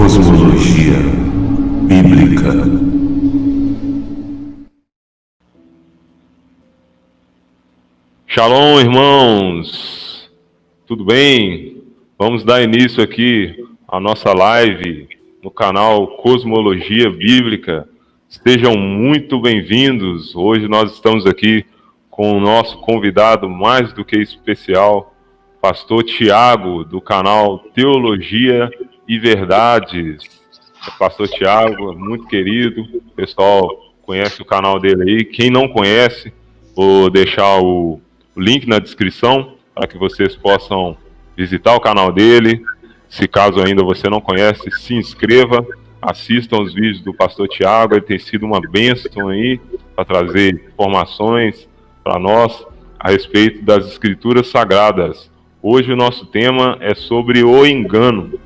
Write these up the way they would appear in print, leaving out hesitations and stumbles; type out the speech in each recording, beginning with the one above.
Cosmologia Bíblica. Shalom, irmãos! Tudo bem? Vamos dar início aqui à nossa live no canal Cosmologia Bíblica. Sejam muito bem-vindos. Hoje nós estamos aqui com o nosso convidado mais do que especial, Pastor Tiago, do canal Teologia e Verdades. Pastor Tiago, muito querido, o pessoal conhece o canal dele aí. Quem não conhece, vou deixar o link na descrição para que vocês possam visitar o canal dele. Se caso ainda você não conhece, se inscreva, assistam os vídeos do Pastor Tiago. Ele tem sido uma bênção aí para trazer informações para nós a respeito das Escrituras Sagradas. Hoje o nosso tema é sobre o engano,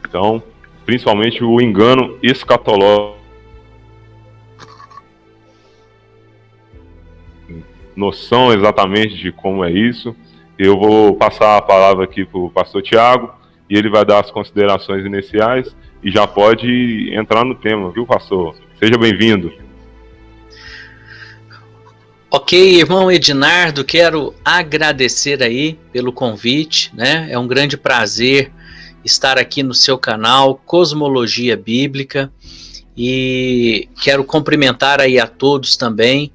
então, principalmente o engano escatológico. Noção exatamente de como é isso. Eu vou passar a palavra aqui para o pastor Tiago e ele vai dar as considerações iniciais e já pode entrar no tema, viu, pastor? Seja bem-vindo. Ok, irmão Ednardo, quero agradecer aí pelo convite, né? É um grande prazer estar aqui no seu canal Cosmologia Bíblica e quero cumprimentar aí a todos também,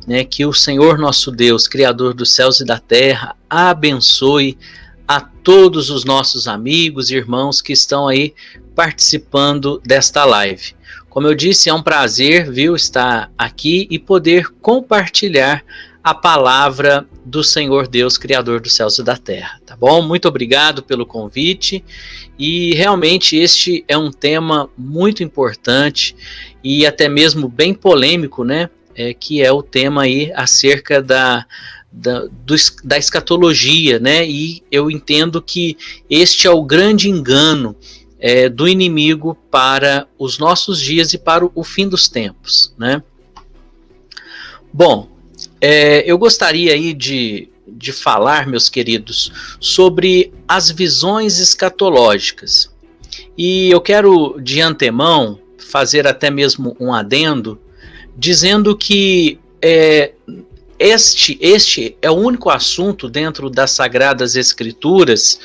né, que o Senhor nosso Deus, Criador dos céus e da terra, abençoe a todos os nossos amigos e irmãos que estão aí participando desta live. Como eu disse, é um prazer, viu, estar aqui e poder compartilhar a palavra do Senhor Deus, Criador dos céus e da terra, tá bom? Muito obrigado pelo convite e realmente este é um tema muito importante e até mesmo bem polêmico, né? Que é o tema aí acerca da escatologia, né? E eu entendo que este é o grande engano do inimigo para os nossos dias e para o fim dos tempos, né? Bom, eu gostaria aí de falar, meus queridos, sobre as visões escatológicas. E eu quero, de antemão, fazer até mesmo um adendo, dizendo que este é o único assunto dentro das Sagradas Escrituras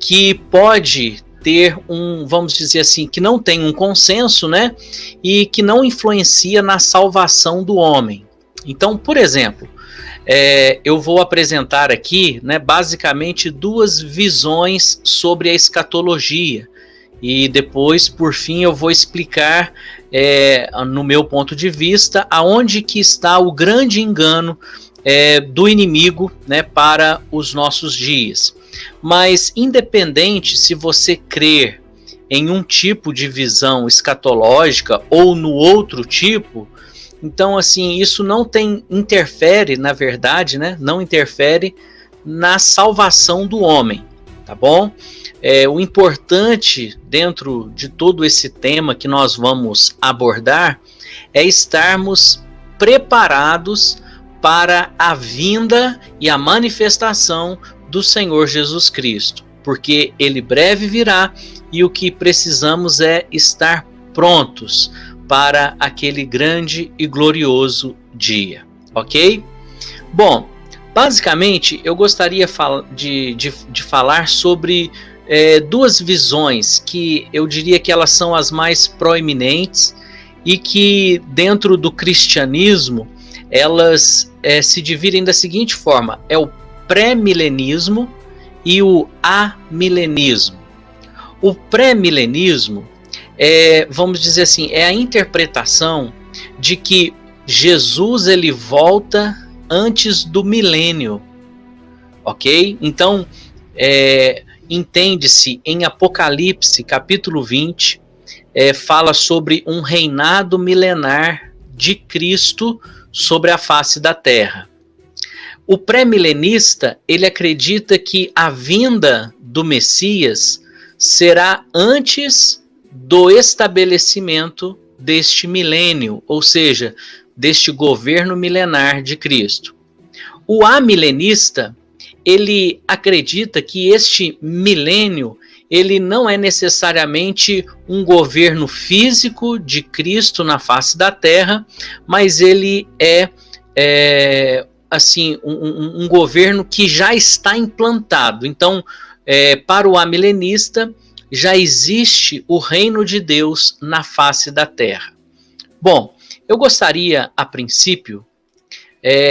que pode ter vamos dizer assim, que não tem um consenso, né, e que não influencia na salvação do homem. Então, por exemplo, eu vou apresentar aqui, né, basicamente duas visões sobre a escatologia e depois, por fim, eu vou explicar no meu ponto de vista aonde que está o grande engano do inimigo, né, para os nossos dias. Mas independente se você crer em um tipo de visão escatológica ou no outro tipo, então assim, isso não interfere, na verdade, né, não interfere na salvação do homem, tá bom? O importante dentro de todo esse tema que nós vamos abordar é estarmos preparados para a vinda e a manifestação do Senhor Jesus Cristo, porque Ele breve virá e o que precisamos é estar prontos para aquele grande e glorioso dia, ok? Bom, basicamente eu gostaria de falar sobre duas visões que eu diria que elas são as mais proeminentes e que dentro do cristianismo elas se dividem da seguinte forma: é o pré-milenismo e o amilenismo. O pré-milenismo vamos dizer assim, é a interpretação de que Jesus ele volta antes do milênio, ok? Então, entende-se em Apocalipse, capítulo 20, fala sobre um reinado milenar de Cristo sobre a face da terra. O pré-milenista, ele acredita que a vinda do Messias será antes do estabelecimento deste milênio, ou seja, deste governo milenar de Cristo. O amilenista, ele acredita que este milênio ele não é necessariamente um governo físico de Cristo na face da terra, mas ele é assim, um governo que já está implantado. Então, para o amilenista, já existe o reino de Deus na face da terra. Bom, eu gostaria, a princípio,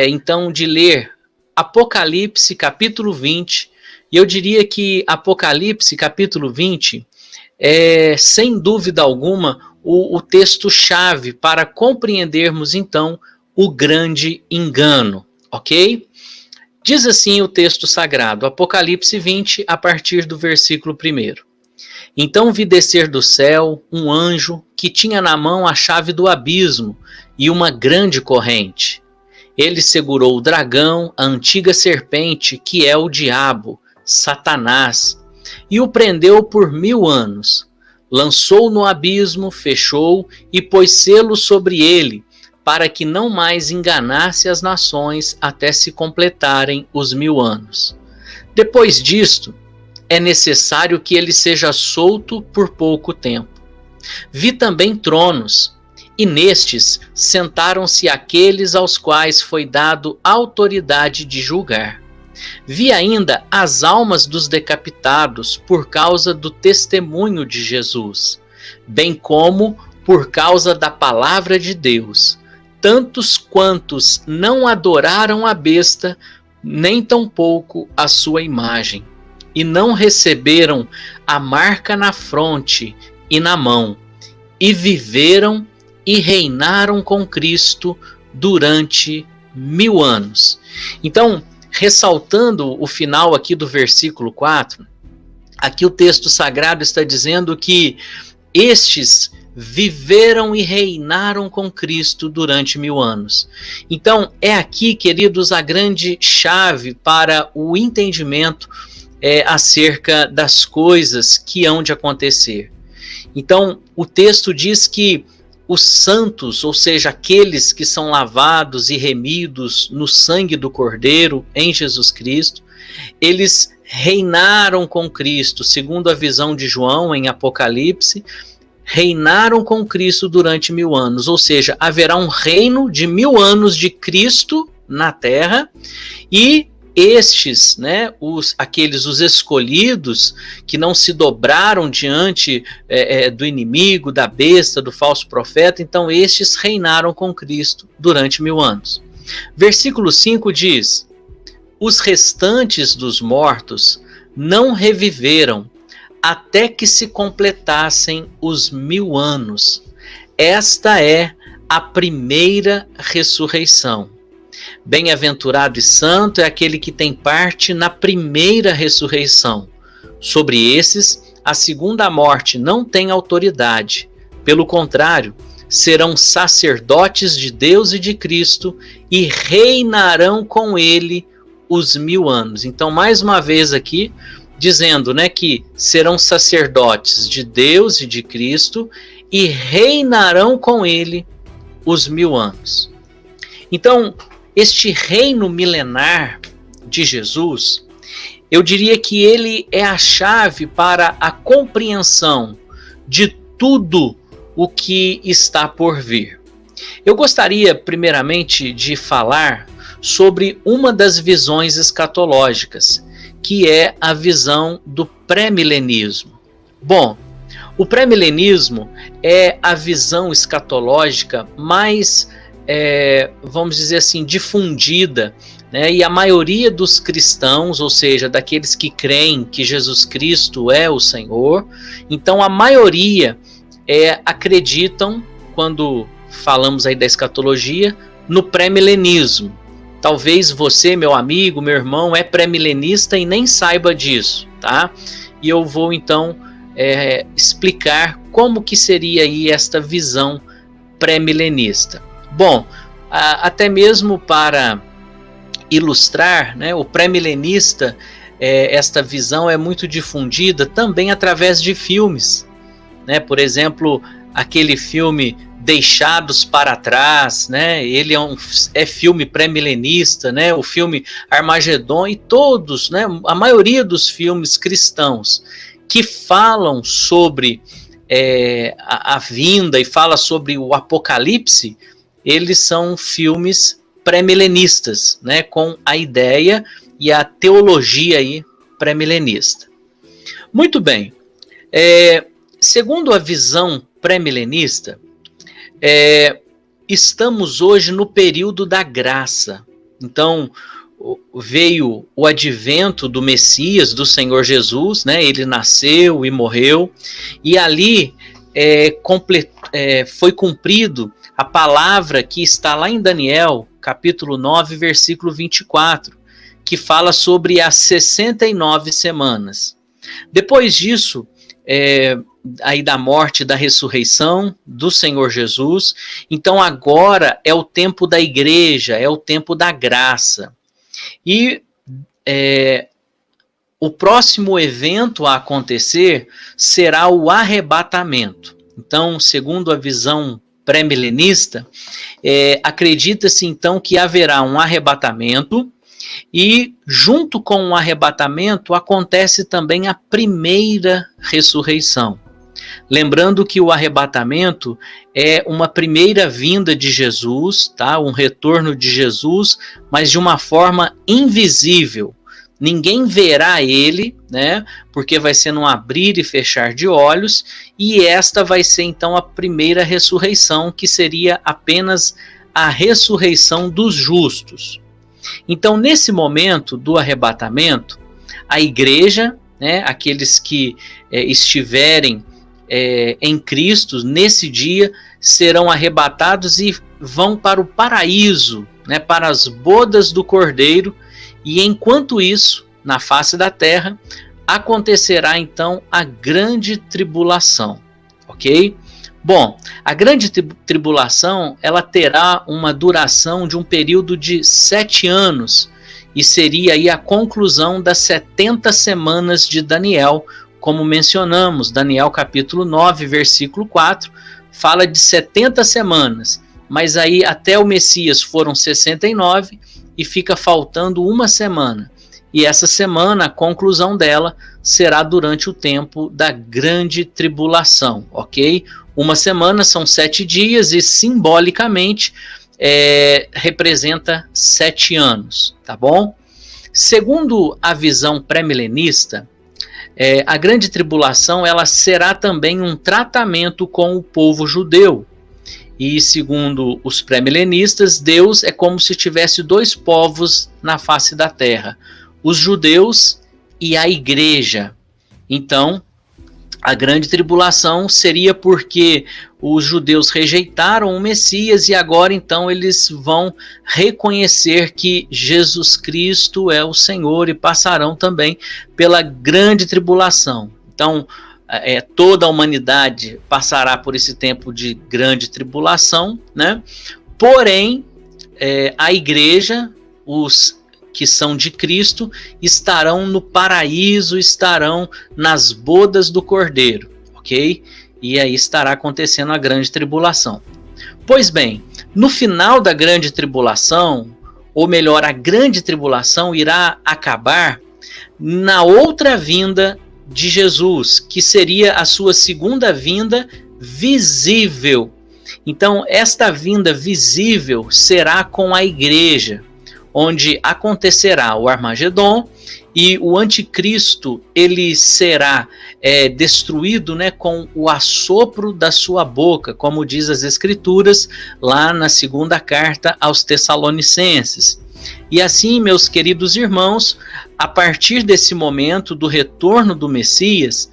então, de ler Apocalipse, capítulo 20, e eu diria que Apocalipse, capítulo 20, é, sem dúvida alguma, o texto-chave para compreendermos, então, o grande engano, ok? Diz assim o texto sagrado, Apocalipse 20, a partir do versículo 1. Então vi descer do céu um anjo que tinha na mão a chave do abismo e uma grande corrente. Ele segurou o dragão, a antiga serpente, que é o diabo, Satanás, e o prendeu por 1000 anos. Lançou-o no abismo, fechou e pôs selo sobre ele, para que não mais enganasse as nações até se completarem os 1000 anos. Depois disto, é necessário que ele seja solto por pouco tempo. Vi também tronos, e nestes sentaram-se aqueles aos quais foi dado autoridade de julgar. Vi ainda as almas dos decapitados por causa do testemunho de Jesus, bem como por causa da palavra de Deus, tantos quantos não adoraram a besta, nem tampouco a sua imagem, e não receberam a marca na fronte e na mão, e viveram e reinaram com Cristo durante 1000 anos. Então, ressaltando o final aqui do versículo 4, aqui o texto sagrado está dizendo que estes viveram e reinaram com Cristo durante 1000 anos. Então, é aqui, queridos, a grande chave para o entendimento acerca das coisas que hão de acontecer. Então, o texto diz que os santos, ou seja, aqueles que são lavados e remidos no sangue do Cordeiro em Jesus Cristo, eles reinaram com Cristo, segundo a visão de João em Apocalipse, reinaram com Cristo durante 1000 anos, ou seja, haverá um reino de 1000 anos de Cristo na terra, e estes, né, os escolhidos que não se dobraram diante do inimigo, da besta, do falso profeta, então estes reinaram com Cristo durante 1000 anos. Versículo 5 diz: os restantes dos mortos não reviveram até que se completassem os 1000 anos. Esta é a primeira ressurreição. Bem-aventurado e santo é aquele que tem parte na primeira ressurreição. Sobre esses, a segunda morte não tem autoridade. Pelo contrário, serão sacerdotes de Deus e de Cristo e reinarão com ele os 1000 anos. Então, mais uma vez aqui, dizendo, né, que serão sacerdotes de Deus e de Cristo e reinarão com ele os 1000 anos. Então, este reino milenar de Jesus, eu diria que ele é a chave para a compreensão de tudo o que está por vir. Eu gostaria, primeiramente, de falar sobre uma das visões escatológicas, que é a visão do pré-milenismo. Bom, o pré-milenismo é a visão escatológica mais vamos dizer assim, difundida, né? E a maioria dos cristãos, ou seja, daqueles que creem que Jesus Cristo é o Senhor, então a maioria acreditam, quando falamos aí da escatologia, no pré-milenismo. Talvez você, meu amigo, meu irmão, é pré-milenista e nem saiba disso, tá? E eu vou então explicar como que seria aí esta visão pré-milenista. Bom, até mesmo para ilustrar, né, o pré-milenista, esta visão é muito difundida também através de filmes, né? Por exemplo, aquele filme Deixados para Trás, né? Ele é filme pré-milenista, né? O filme Armagedon e todos, né? A maioria dos filmes cristãos que falam sobre a vinda e fala sobre o Apocalipse, eles são filmes pré-milenistas, né, com a ideia e a teologia aí pré-milenista. Muito bem. Segundo a visão pré-milenista, estamos hoje no período da graça. Então, veio o advento do Messias, do Senhor Jesus, né? Ele nasceu e morreu, e ali foi cumprido a palavra que está lá em Daniel, capítulo 9, versículo 24, que fala sobre as 69 semanas. Depois disso, aí da morte e da ressurreição do Senhor Jesus, então agora é o tempo da igreja, é o tempo da graça. E o próximo evento a acontecer será o arrebatamento. Então, segundo a visão pré-milenista, acredita-se então que haverá um arrebatamento, e junto com o arrebatamento acontece também a primeira ressurreição. Lembrando que o arrebatamento é uma primeira vinda de Jesus, tá? Um retorno de Jesus, mas de uma forma invisível. Ninguém verá ele, né? Porque vai ser num abrir e fechar de olhos, e esta vai ser então a primeira ressurreição, que seria apenas a ressurreição dos justos. Então, nesse momento do arrebatamento, a igreja, né, aqueles que estiverem em Cristo, nesse dia, serão arrebatados e vão para o paraíso, né, para as bodas do Cordeiro, e enquanto isso, na face da terra, acontecerá então a grande tribulação, ok? Bom, a grande tribulação, ela terá uma duração de um período de 7 anos, e seria aí a conclusão das 70 semanas de Daniel, como mencionamos. Daniel capítulo 9, versículo 4, fala de 70 semanas, mas aí até o Messias foram 69 e fica faltando uma semana. E essa semana, a conclusão dela será durante o tempo da grande tribulação, ok? Uma semana são 7 dias e simbolicamente representa 7 anos, tá bom? Segundo a visão pré-milenista, a grande tribulação ela será também um tratamento com o povo judeu. E segundo os pré-milenistas, Deus é como se tivesse 2 povos na face da terra, os judeus e a igreja. Então, a grande tribulação seria porque os judeus rejeitaram o Messias e agora então eles vão reconhecer que Jesus Cristo é o Senhor e passarão também pela grande tribulação. Então, toda a humanidade passará por esse tempo de grande tribulação, né? Porém, a igreja, os que são de Cristo, estarão no paraíso, estarão nas bodas do Cordeiro, ok? E aí estará acontecendo a grande tribulação. Pois bem, no final da grande tribulação, ou melhor, a grande tribulação irá acabar na outra vinda de Jesus, que seria a sua segunda vinda visível. Então, esta vinda visível será com a igreja, onde acontecerá o Armagedon e o anticristo ele será destruído, né, com o assopro da sua boca, como diz as escrituras lá na segunda carta aos Tessalonicenses. E assim, meus queridos irmãos, a partir desse momento do retorno do Messias,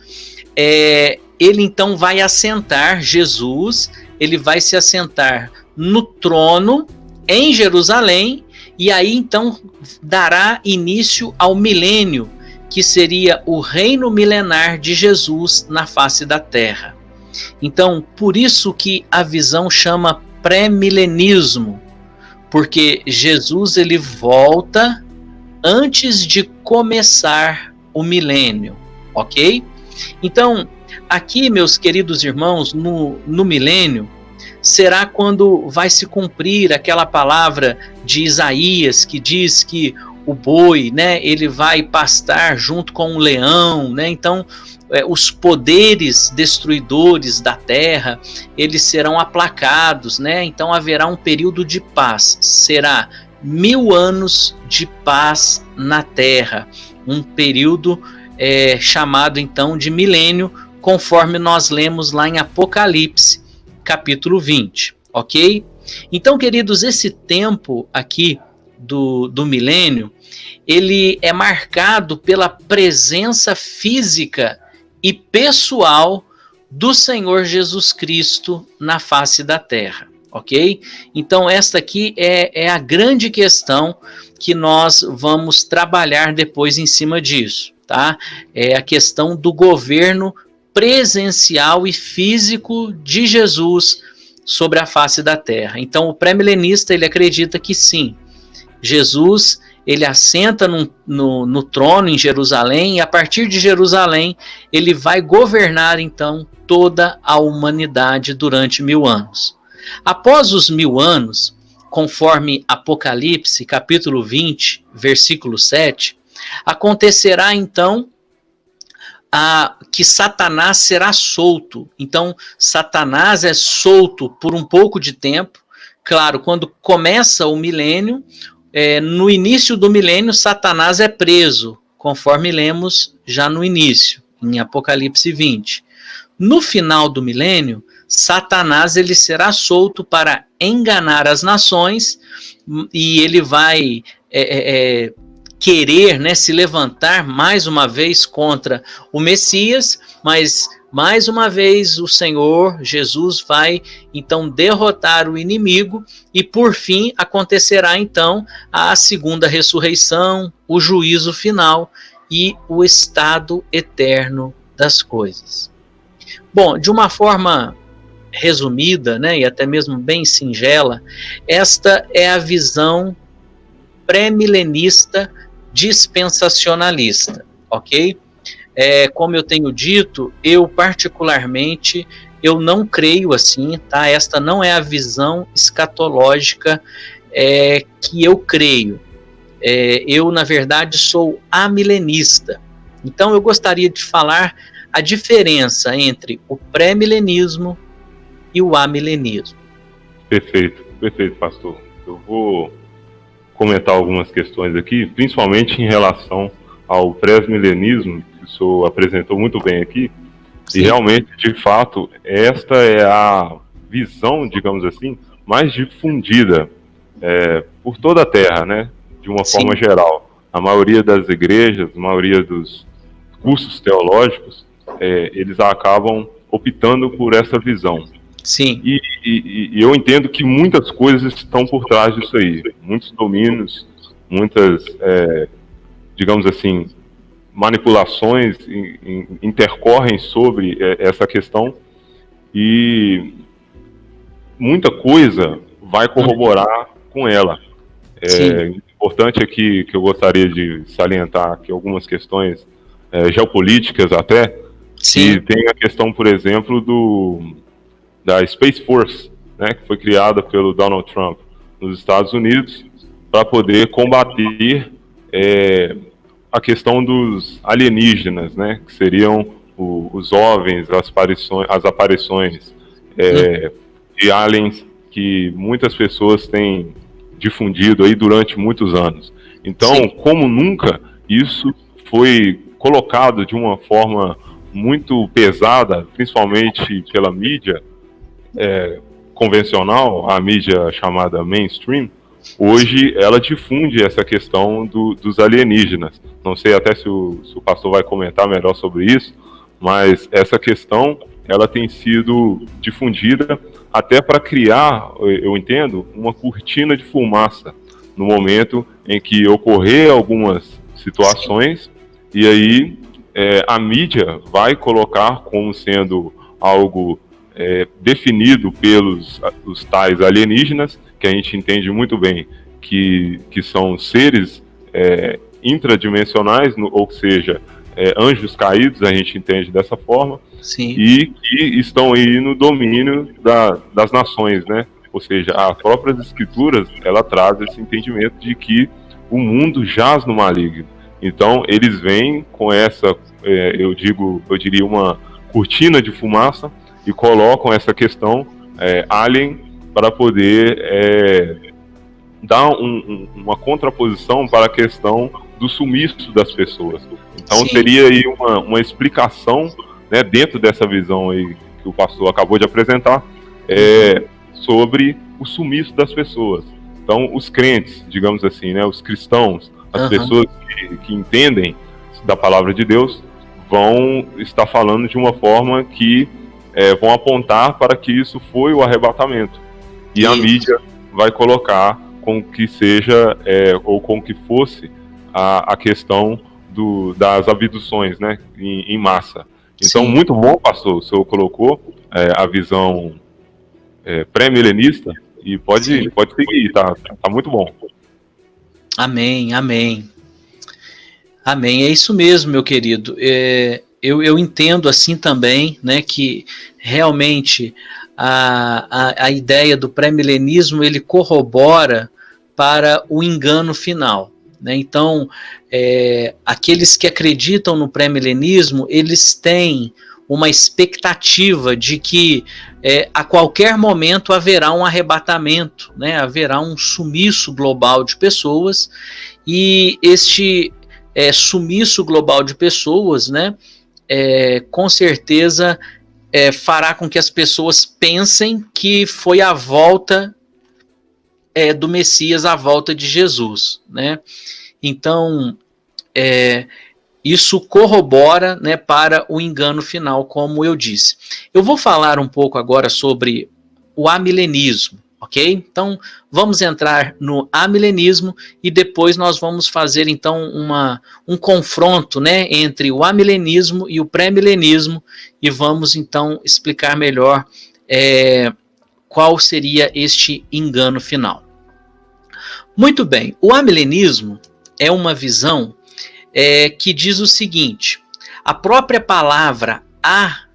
ele então vai assentar, Jesus, ele vai se assentar no trono em Jerusalém, e aí então dará início ao milênio, que seria o reino milenar de Jesus na face da terra. Então, por isso que a visão chama pré-milenismo, porque Jesus ele volta antes de começar o milênio, ok? Então, aqui, meus queridos irmãos, no milênio, será quando vai se cumprir aquela palavra de Isaías que diz que o boi, né, ele vai pastar junto com o leão, né? Então os poderes destruidores da terra, eles serão aplacados, né? Então haverá um período de paz, será 1000 anos de paz na terra, um período chamado então de milênio, conforme nós lemos lá em Apocalipse, capítulo 20, ok? Então, queridos, esse tempo aqui do milênio, ele é marcado pela presença física e pessoal do Senhor Jesus Cristo na face da terra, ok? Então, esta aqui é a grande questão que nós vamos trabalhar depois em cima disso, tá? É a questão do governo presencial e físico de Jesus sobre a face da terra. Então, o pré-milenista, ele acredita que sim, Jesus, ele assenta no trono em Jerusalém, e a partir de Jerusalém, ele vai governar, então, toda a humanidade durante 1000 anos. Após os 1000 anos, conforme Apocalipse, capítulo 20, versículo 7, acontecerá, então, que Satanás será solto. Então, Satanás é solto por um pouco de tempo. Claro, quando começa o milênio, no início do milênio, Satanás é preso, conforme lemos já no início, em Apocalipse 20. No final do milênio, Satanás ele será solto para enganar as nações, e ele vai querer, né, se levantar mais uma vez contra o Messias, mas mais uma vez o Senhor Jesus vai então derrotar o inimigo, e por fim acontecerá então a segunda ressurreição, o juízo final e o estado eterno das coisas. Bom, de uma forma resumida, né, e até mesmo bem singela, esta é a visão pré-milenista dispensacionalista, ok? Como eu tenho dito, eu particularmente, eu não creio assim, tá? Esta não é a visão escatológica que eu creio. Eu, na verdade, sou amilenista. Então, eu gostaria de falar a diferença entre o pré-milenismo e o amilenismo. Perfeito, perfeito, pastor. Eu vou comentar algumas questões aqui, principalmente em relação ao pré-milenismo, que o senhor apresentou muito bem aqui. Sim. E realmente, de fato, esta é a visão, digamos assim, mais difundida por toda a Terra, né? De uma Sim. forma geral. A maioria das igrejas, a maioria dos cursos teológicos, eles acabam optando por essa visão. Sim. E eu entendo que muitas coisas estão por trás disso aí. Muitos domínios, muitas, digamos assim, manipulações intercorrem sobre essa questão, e muita coisa vai corroborar com ela. Importante aqui que eu gostaria de salientar aqui algumas questões geopolíticas até. Sim. E tem a questão, por exemplo, da Space Force, né, que foi criada pelo Donald Trump nos Estados Unidos para poder combater a questão dos alienígenas, né, que seriam os OVNIs, as aparições de aliens que muitas pessoas têm difundido aí durante muitos anos. Então, sim, como nunca, isso foi colocado de uma forma muito pesada, principalmente pela mídia convencional, a mídia chamada mainstream. Hoje ela difunde essa questão dos alienígenas. Não sei até se o pastor vai comentar melhor sobre isso, mas essa questão ela tem sido difundida até para criar, eu entendo, uma cortina de fumaça no momento em que ocorrer algumas situações, e aí a mídia vai colocar como sendo algo definido pelos os tais alienígenas, que a gente entende muito bem que são seres intradimensionais, ou seja, anjos caídos, a gente entende dessa forma. Sim. E que estão aí no domínio das nações, né? Ou seja, as próprias escrituras, ela traz esse entendimento de que o mundo jaz no maligno. Então, eles vêm com essa, eu diria uma cortina de fumaça e colocam essa questão alien para poder dar uma contraposição para a questão do sumiço das pessoas. Então, Sim. seria aí uma explicação, né, dentro dessa visão aí que o pastor acabou de apresentar, sobre o sumiço das pessoas. Então, os crentes, digamos assim, né, os cristãos, as pessoas que entendem da palavra de Deus, vão estar falando de uma forma que vão apontar para que isso foi o arrebatamento. E a mídia vai colocar com que seja, ou com que fosse, a questão das abduções, né, em massa. Então, muito bom, pastor, o senhor colocou a visão pré-milenista, e pode seguir, tá muito bom. Amém, amém. Amém, é isso mesmo, meu querido. Eu entendo assim também, né, que realmente a ideia do pré-milenismo, ele corrobora para o engano final, né? Então, aqueles que acreditam no pré-milenismo, eles têm uma expectativa de que a qualquer momento haverá um arrebatamento, né? Haverá um sumiço global de pessoas, e este sumiço global de pessoas, né, com certeza fará com que as pessoas pensem que foi a volta do Messias, a volta de Jesus, né? Então, isso corrobora, né, para o engano final, como eu disse. Eu vou falar um pouco agora sobre o amilenismo, ok? Então, vamos entrar no amilenismo e depois nós vamos fazer, então, um confronto, né, entre o amilenismo e o pré-milenismo, e vamos, então, explicar melhor qual seria este engano final. Muito bem, o amilenismo é uma visão que diz o seguinte: a própria palavra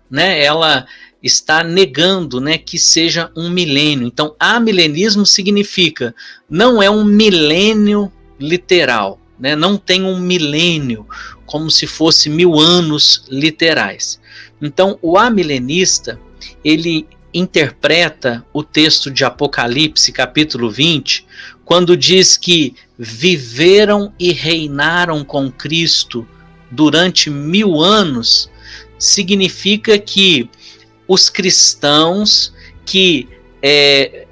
né, ela está negando, né, que seja um milênio. Então, amilenismo significa, não é um milênio literal, né, não tem um milênio como se fosse 1000 anos literais. Então, o amilenista, ele interpreta o texto de Apocalipse, capítulo 20, quando diz que viveram e reinaram com Cristo durante 1000 anos, significa que os cristãos que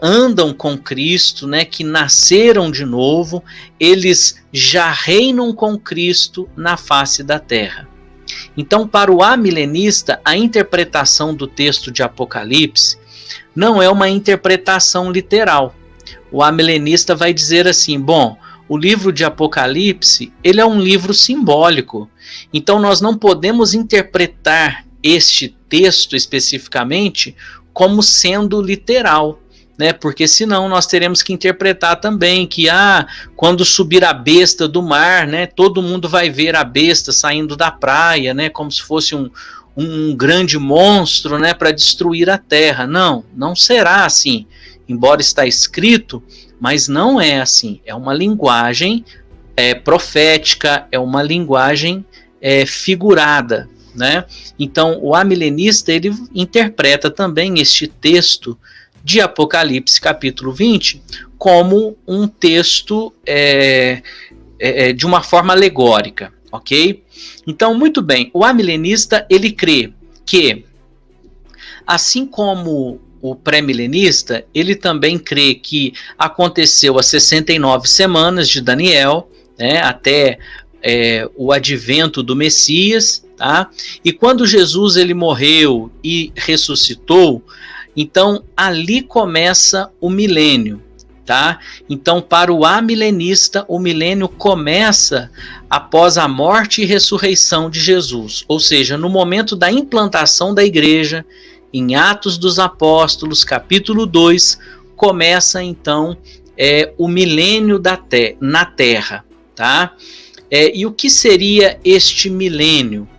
andam com Cristo, né, que nasceram de novo, eles já reinam com Cristo na face da terra. Então, para o amilenista, a interpretação do texto de Apocalipse não é uma interpretação literal. O amilenista vai dizer assim: bom, o livro de Apocalipse, ele é um livro simbólico. Então, nós não podemos interpretar este texto especificamente como sendo literal, né? Porque senão nós teremos que interpretar também que quando subir a besta do mar, né, todo mundo vai ver a besta saindo da praia, né, como se fosse um grande monstro, né, para destruir a terra. Não será assim, embora está escrito, mas não é assim. É uma linguagem profética, é uma linguagem figurada, né? Então, o amilenista, ele interpreta também este texto de Apocalipse, capítulo 20, como um texto de uma forma alegórica, ok? Então, muito bem, o amilenista, ele crê que, assim como o pré-milenista, ele também crê que aconteceu as 69 semanas de Daniel, né, até o advento do Messias, tá? E quando Jesus ele morreu e ressuscitou, então ali começa o milênio, tá? Então, para o amilenista, o milênio começa após a morte e ressurreição de Jesus, ou seja, no momento da implantação da igreja, em Atos dos Apóstolos, capítulo 2, começa então o milênio na Terra, tá? E o que seria este milênio?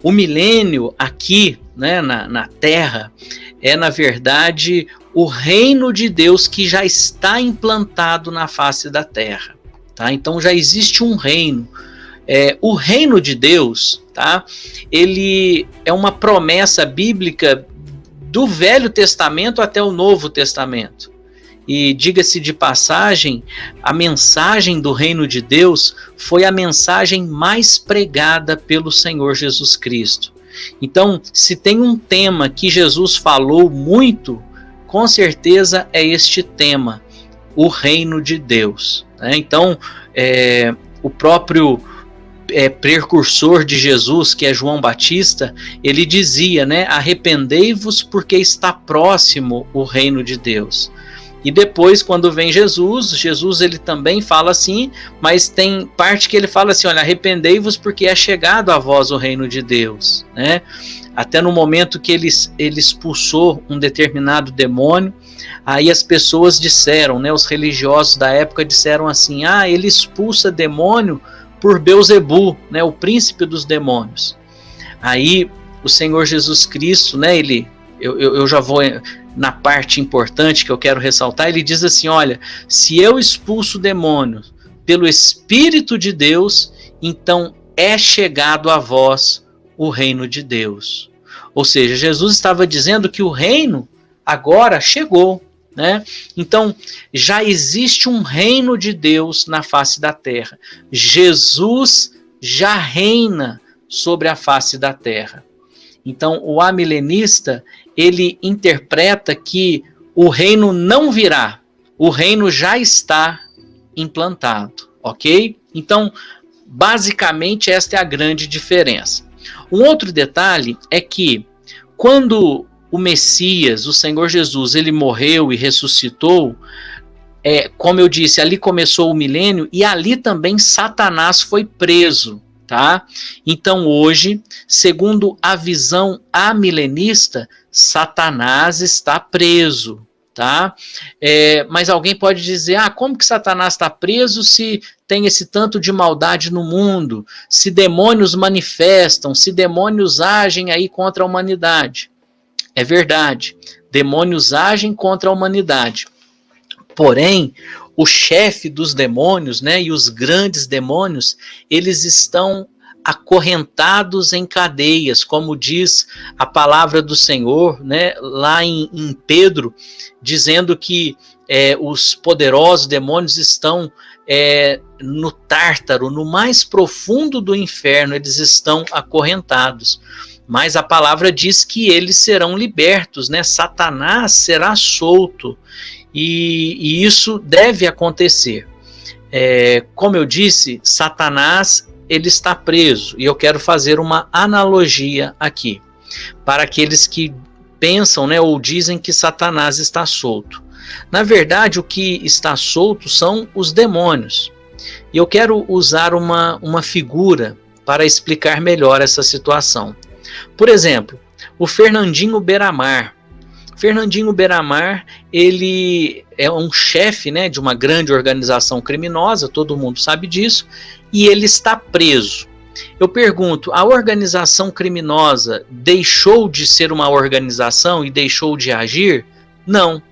O milênio aqui, né, na Terra, na verdade, o reino de Deus que já está implantado na face da Terra, tá? Então já existe um reino. O reino de Deus, tá? Ele é uma promessa bíblica do Velho Testamento até o Novo Testamento. E diga-se de passagem, a mensagem do reino de Deus foi a mensagem mais pregada pelo Senhor Jesus Cristo. Então, se tem um tema que Jesus falou muito, com certeza é este tema, o reino de Deus, né? Então, o próprio precursor de Jesus, que é João Batista, ele dizia, né, arrependei-vos porque está próximo o reino de Deus. E depois, quando vem Jesus ele também fala assim, mas tem parte que ele fala assim, olha, arrependei-vos porque é chegado a vós o reino de Deus, né? Até no momento que ele expulsou um determinado demônio, aí as pessoas disseram, né, os religiosos da época disseram assim, ele expulsa demônio por Belzebu, né, o príncipe dos demônios. Aí o Senhor Jesus Cristo, né, eu já vou na parte importante que eu quero ressaltar, ele diz assim, olha, se eu expulso demônio pelo Espírito de Deus, então é chegado a vós o reino de Deus. Ou seja, Jesus estava dizendo que o reino agora chegou, né? Então, já existe um reino de Deus na face da terra. Jesus já reina sobre a face da terra. Então, o amilenista, ele interpreta que o reino não virá, o reino já está implantado, ok? Então, basicamente, esta é a grande diferença. Um outro detalhe é que, quando o Messias, o Senhor Jesus, ele morreu e ressuscitou, como eu disse, ali começou o milênio e ali também Satanás foi preso, tá? Então hoje, segundo a visão amilenista, Satanás está preso, tá? Mas alguém pode dizer, como que Satanás está preso se tem esse tanto de maldade no mundo, se demônios manifestam, se demônios agem aí contra a humanidade? É verdade, demônios agem contra a humanidade. Porém, o chefe dos demônios, né, e os grandes demônios, eles estão acorrentados em cadeias, como diz a palavra do Senhor, né, lá em Pedro, dizendo que os poderosos demônios estão no Tártaro, no mais profundo do inferno, eles estão acorrentados. Mas a palavra diz que eles serão libertos, né? Satanás será solto, e isso deve acontecer. Como eu disse, Satanás ele está preso, e eu quero fazer uma analogia aqui, para aqueles que pensam, né, ou dizem que Satanás está solto. Na verdade, o que está solto são os demônios, e eu quero usar uma figura para explicar melhor essa situação. Por exemplo, o Fernandinho Beiramar. Fernandinho Beiramar, ele é um chefe, né, de uma grande organização criminosa, todo mundo sabe disso, e ele está preso. Eu pergunto, a organização criminosa deixou de ser uma organização e deixou de agir? Não.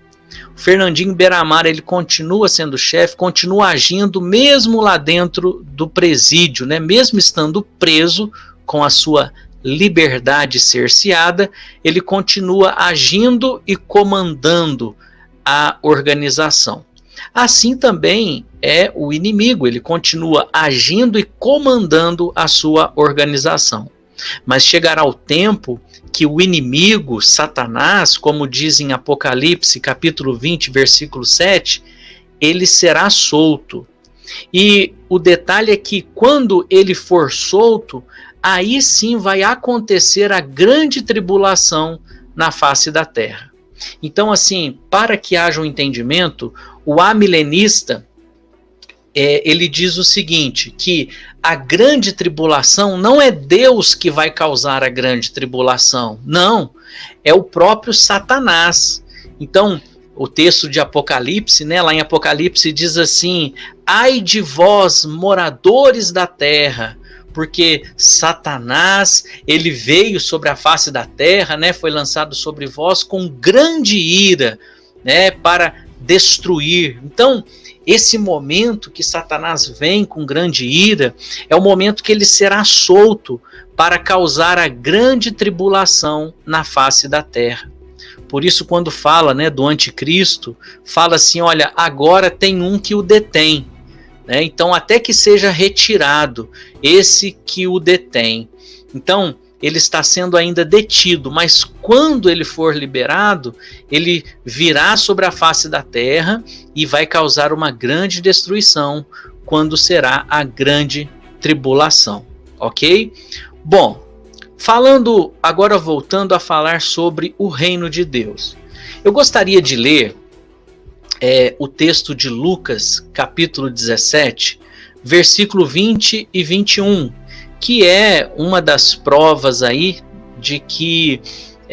O Fernandinho Beiramar, ele continua sendo chefe, continua agindo mesmo lá dentro do presídio, né, mesmo estando preso com a sua liberdade cerceada, ele continua agindo e comandando a organização. Assim também é o inimigo, ele continua agindo e comandando a sua organização. Mas chegará o tempo que o inimigo, Satanás, como diz em Apocalipse, capítulo 20, versículo 7, ele será solto. E o detalhe é que quando ele for solto, aí sim vai acontecer a grande tribulação na face da terra. Então, assim, para que haja um entendimento, o amilenista, ele diz o seguinte, que a grande tribulação não é Deus que vai causar a grande tribulação, não, é o próprio Satanás. Então, o texto de Apocalipse, né, lá em Apocalipse diz assim, ai de vós, moradores da terra, porque Satanás, ele veio sobre a face da terra, né, foi lançado sobre vós com grande ira, né, para destruir. Então, esse momento que Satanás vem com grande ira é o momento que ele será solto para causar a grande tribulação na face da terra. Por isso, quando fala, né, do anticristo, fala assim, olha, agora tem um que o detém, né? Então, até que seja retirado esse que o detém. Então, ele está sendo ainda detido, mas quando ele for liberado, ele virá sobre a face da terra e vai causar uma grande destruição quando será a grande tribulação, ok? Bom, falando agora, voltando a falar sobre o reino de Deus, eu gostaria de ler o texto de Lucas, capítulo 17, versículo 20 e 21, que é uma das provas aí de que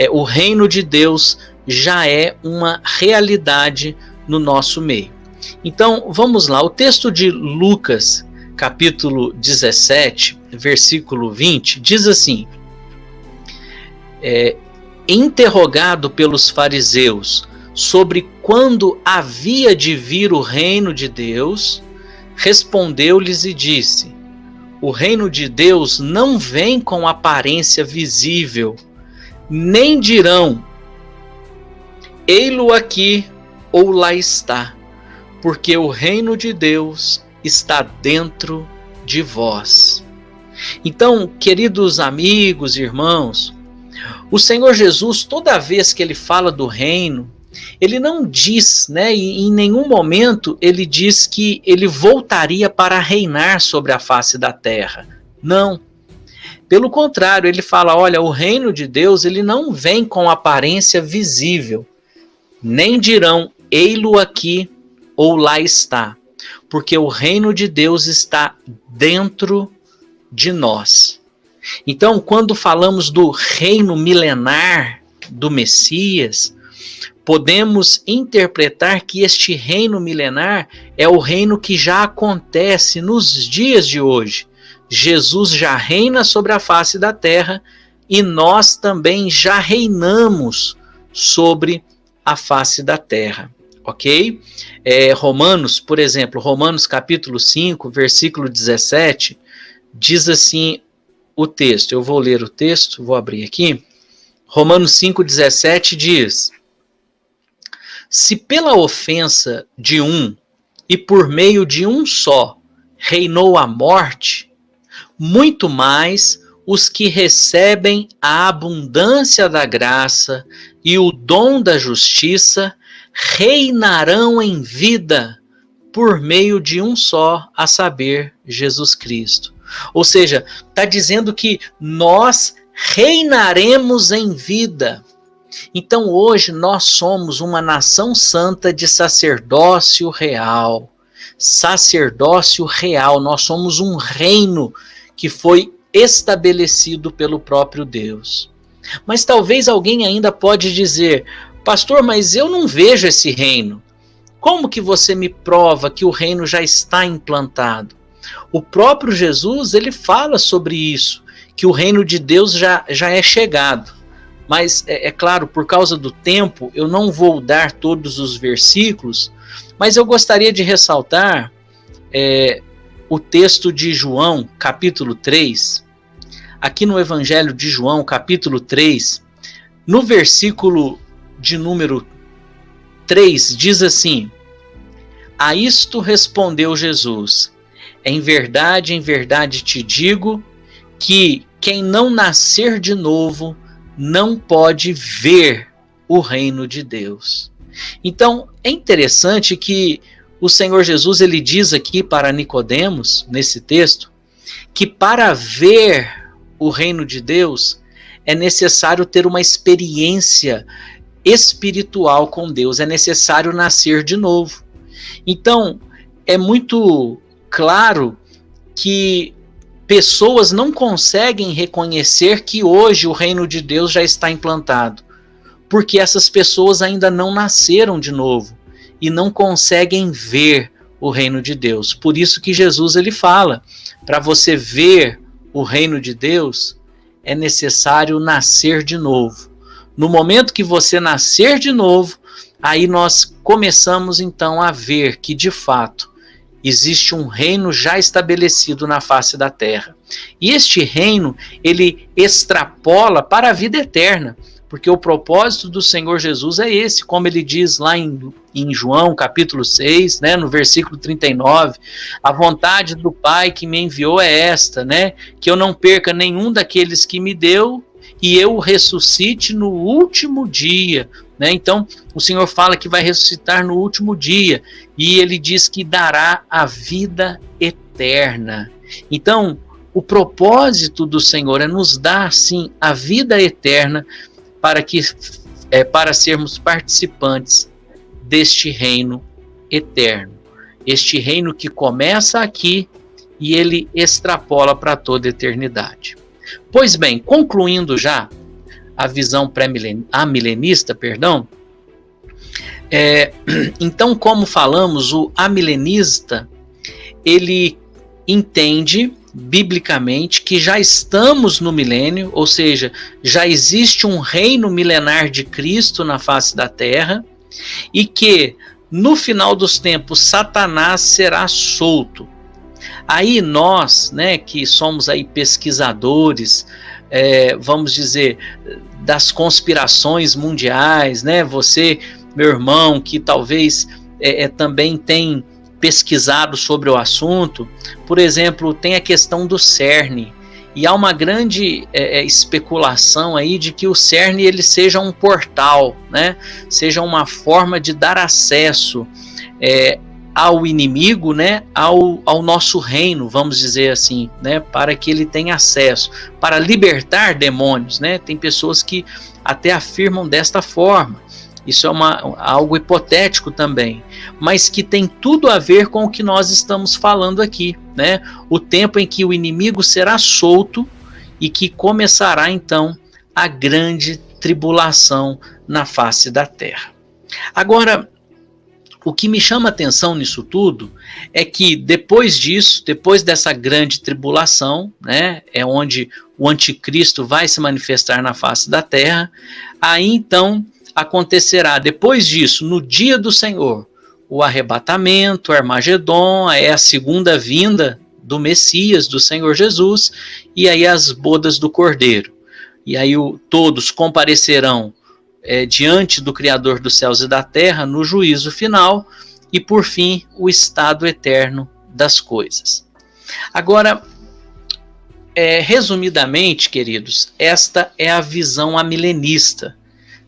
o reino de Deus já é uma realidade no nosso meio. Então, vamos lá, o texto de Lucas, capítulo 17, versículo 20, diz assim, interrogado pelos fariseus sobre quando havia de vir o reino de Deus, respondeu-lhes e disse, o reino de Deus não vem com aparência visível, nem dirão, ei-lo aqui ou lá está, porque o reino de Deus está dentro de vós. Então, queridos amigos e irmãos, o Senhor Jesus, toda vez que ele fala do reino, ele não diz, né, e em nenhum momento ele diz que ele voltaria para reinar sobre a face da terra. Não. Pelo contrário, ele fala, olha, o reino de Deus ele não vem com aparência visível, nem dirão, ei-lo aqui ou lá está, porque o reino de Deus está dentro de nós. Então, quando falamos do reino milenar do Messias, podemos interpretar que este reino milenar é o reino que já acontece nos dias de hoje. Jesus já reina sobre a face da terra e nós também já reinamos sobre a face da terra, ok? Romanos, por exemplo, Romanos capítulo 5, versículo 17, diz assim o texto, eu vou ler o texto, vou abrir aqui, Romanos 5, 17 diz, se pela ofensa de um e por meio de um só reinou a morte, muito mais os que recebem a abundância da graça e o dom da justiça reinarão em vida por meio de um só, a saber, Jesus Cristo. Ou seja, está dizendo que nós reinaremos em vida. Então hoje nós somos uma nação santa de sacerdócio real. Sacerdócio real, nós somos um reino que foi estabelecido pelo próprio Deus. Mas talvez alguém ainda pode dizer, pastor, mas eu não vejo esse reino. Como que você me prova que o reino já está implantado? O próprio Jesus, ele fala sobre isso, que o reino de Deus já é chegado. Mas, é claro, por causa do tempo, eu não vou dar todos os versículos, mas eu gostaria de ressaltar o texto de João, capítulo 3, aqui no Evangelho de João, capítulo 3, no versículo de número 3, diz assim, a isto respondeu Jesus, em verdade te digo, que quem não nascer de novo não pode ver o reino de Deus. Então, é interessante que o Senhor Jesus ele diz aqui para Nicodemos, nesse texto, que para ver o reino de Deus é necessário ter uma experiência espiritual com Deus, é necessário nascer de novo. Então, é muito claro que pessoas não conseguem reconhecer que hoje o reino de Deus já está implantado, porque essas pessoas ainda não nasceram de novo e não conseguem ver o reino de Deus. Por isso que Jesus ele fala, para você ver o reino de Deus, é necessário nascer de novo. No momento que você nascer de novo, aí nós começamos então a ver que de fato existe um reino já estabelecido na face da terra. E este reino, ele extrapola para a vida eterna, porque o propósito do Senhor Jesus é esse, como ele diz lá em João, capítulo 6, né, no versículo 39, a vontade do Pai que me enviou é esta, né, que eu não perca nenhum daqueles que me deu e eu ressuscite no último dia. Né? Então, o Senhor fala que vai ressuscitar no último dia e ele diz que dará a vida eterna. Então, o propósito do Senhor é nos dar, sim, a vida eterna para sermos participantes deste reino eterno. Este reino que começa aqui e ele extrapola para toda a eternidade. Pois bem, concluindo já a visão amilenista, então, como falamos, o amilenista, ele entende biblicamente que já estamos no milênio, ou seja, já existe um reino milenar de Cristo na face da terra, e que no final dos tempos Satanás será solto. Aí nós, né, que somos aí pesquisadores, vamos dizer, das conspirações mundiais, né, você, meu irmão, que talvez também tem pesquisado sobre o assunto, por exemplo, tem a questão do CERN, e há uma grande especulação aí de que o CERN ele seja um portal, né? Seja uma forma de dar acesso ao inimigo, né? Ao nosso reino, vamos dizer assim, né? Para que ele tenha acesso, para libertar demônios, né? Tem pessoas que até afirmam desta forma. Isso é algo hipotético também, mas que tem tudo a ver com o que nós estamos falando aqui, né? O tempo em que o inimigo será solto e que começará então a grande tribulação na face da terra. Agora, o que me chama a atenção nisso tudo é que depois disso, depois dessa grande tribulação, né, é onde o anticristo vai se manifestar na face da terra, aí então acontecerá depois disso, no dia do Senhor, o arrebatamento, o Armagedon, é a segunda vinda do Messias, do Senhor Jesus, e aí as bodas do Cordeiro. E aí todos comparecerão diante do Criador dos céus e da terra no juízo final, e por fim o estado eterno das coisas. Agora, resumidamente, queridos, esta é a visão amilenista.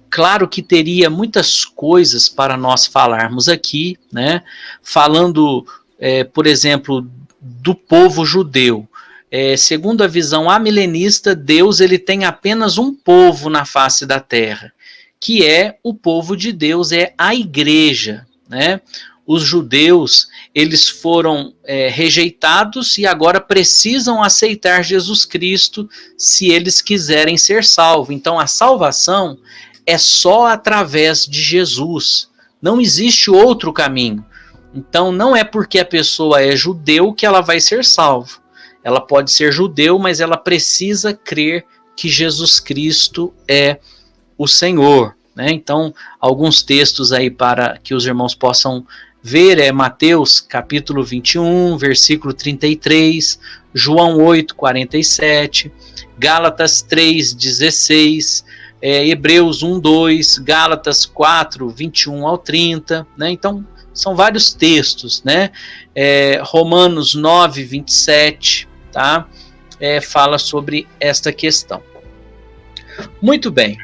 Claro que teria muitas coisas para nós falarmos aqui, né? Falando, por exemplo, do povo judeu. Segundo a visão amilenista, Deus ele tem apenas um povo na face da terra, que é o povo de Deus, é a igreja, né? Os judeus, eles foram rejeitados e agora precisam aceitar Jesus Cristo se eles quiserem ser salvos. Então a salvação é só através de Jesus. Não existe outro caminho. Então não é porque a pessoa é judeu que ela vai ser salva. Ela pode ser judeu, mas ela precisa crer que Jesus Cristo é o Senhor. Né? Então, alguns textos aí para que os irmãos possam ver Mateus capítulo 21, versículo 33, João 8, 47, Gálatas 3, 16, Hebreus 1, 2, Gálatas 4, 21 ao 30, né? Então, são vários textos, né? Romanos 9, 27, tá? Fala sobre esta questão. Muito bem.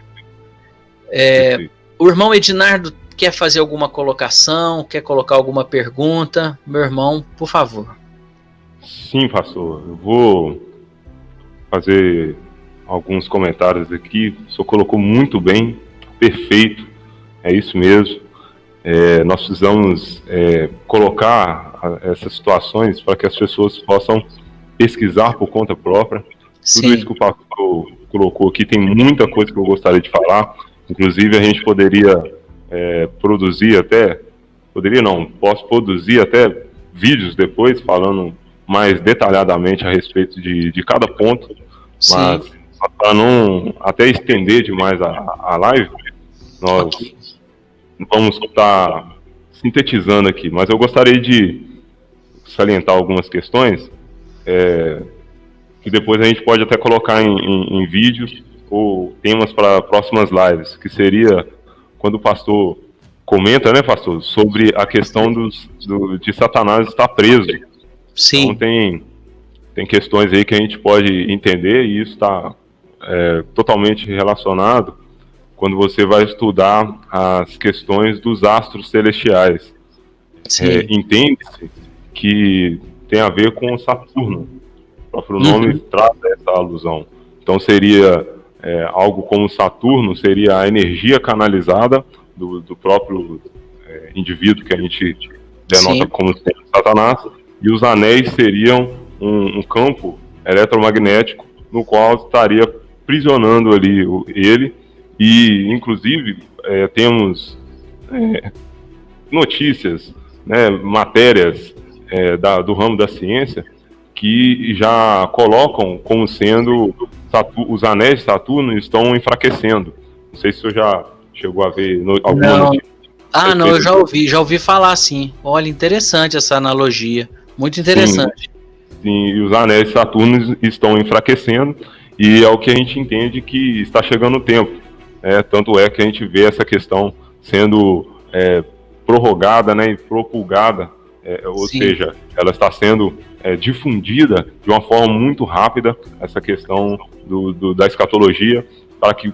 O irmão Ednardo quer fazer alguma colocação, quer colocar alguma pergunta? Meu irmão, por favor. Sim, pastor. Eu vou fazer alguns comentários aqui. O senhor colocou muito bem, perfeito, é isso mesmo. Nós precisamos colocar essas situações para que as pessoas possam pesquisar por conta própria. Sim. Tudo isso que o pastor colocou aqui, tem muita coisa que eu gostaria de falar. Inclusive, a gente poderia posso produzir até vídeos depois, falando mais detalhadamente a respeito de cada ponto. Sim. Mas, para não até estender demais a live, nós vamos estar sintetizando aqui, mas eu gostaria de salientar algumas questões que depois a gente pode até colocar em vídeos ou temas para próximas lives, que seria quando o pastor comenta, né, pastor, sobre a questão de Satanás estar preso. Sim. Então tem questões aí que a gente pode entender, e isso está totalmente relacionado quando você vai estudar as questões dos astros celestiais. Entende-se que tem a ver com Saturno. O próprio nome traz essa alusão. Então seria algo como Saturno, seria a energia canalizada do próprio indivíduo que a gente denota como Satanás, e os anéis seriam um campo eletromagnético no qual estaria prisionando ali ele, e inclusive temos notícias, né, matérias do ramo da ciência que já colocam como sendo os anéis de Saturno estão enfraquecendo. Não sei se você já chegou a ver alguma notícia. Não, eu já ouvi falar sim. Olha, interessante essa analogia, muito interessante. Sim, e os anéis de Saturno estão enfraquecendo, e é o que a gente entende que está chegando o tempo. Tanto é que a gente vê essa questão sendo prorrogada, né, e propulgada, ou seja, ela está sendo difundida de uma forma muito rápida, essa questão da escatologia, para que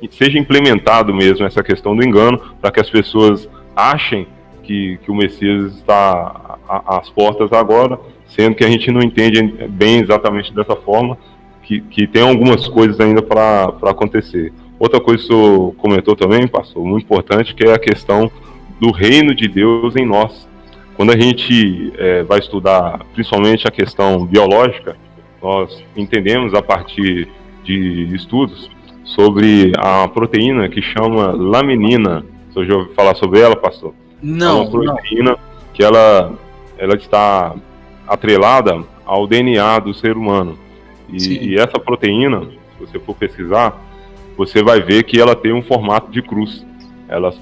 seja implementado mesmo essa questão do engano, para que as pessoas achem que o Messias está às portas agora, sendo que a gente não entende bem exatamente dessa forma, que tem algumas coisas ainda para acontecer. Outra coisa que o senhor comentou também, pastor, muito importante, que é a questão do reino de Deus em nós. Quando a gente vai estudar principalmente a questão biológica, nós entendemos a partir de estudos sobre a proteína que chama laminina. Você já ouviu falar sobre ela, pastor? Não. É uma proteína que ela está atrelada ao DNA do ser humano. E essa proteína, se você for pesquisar, você vai ver que ela tem um formato de cruz. Elas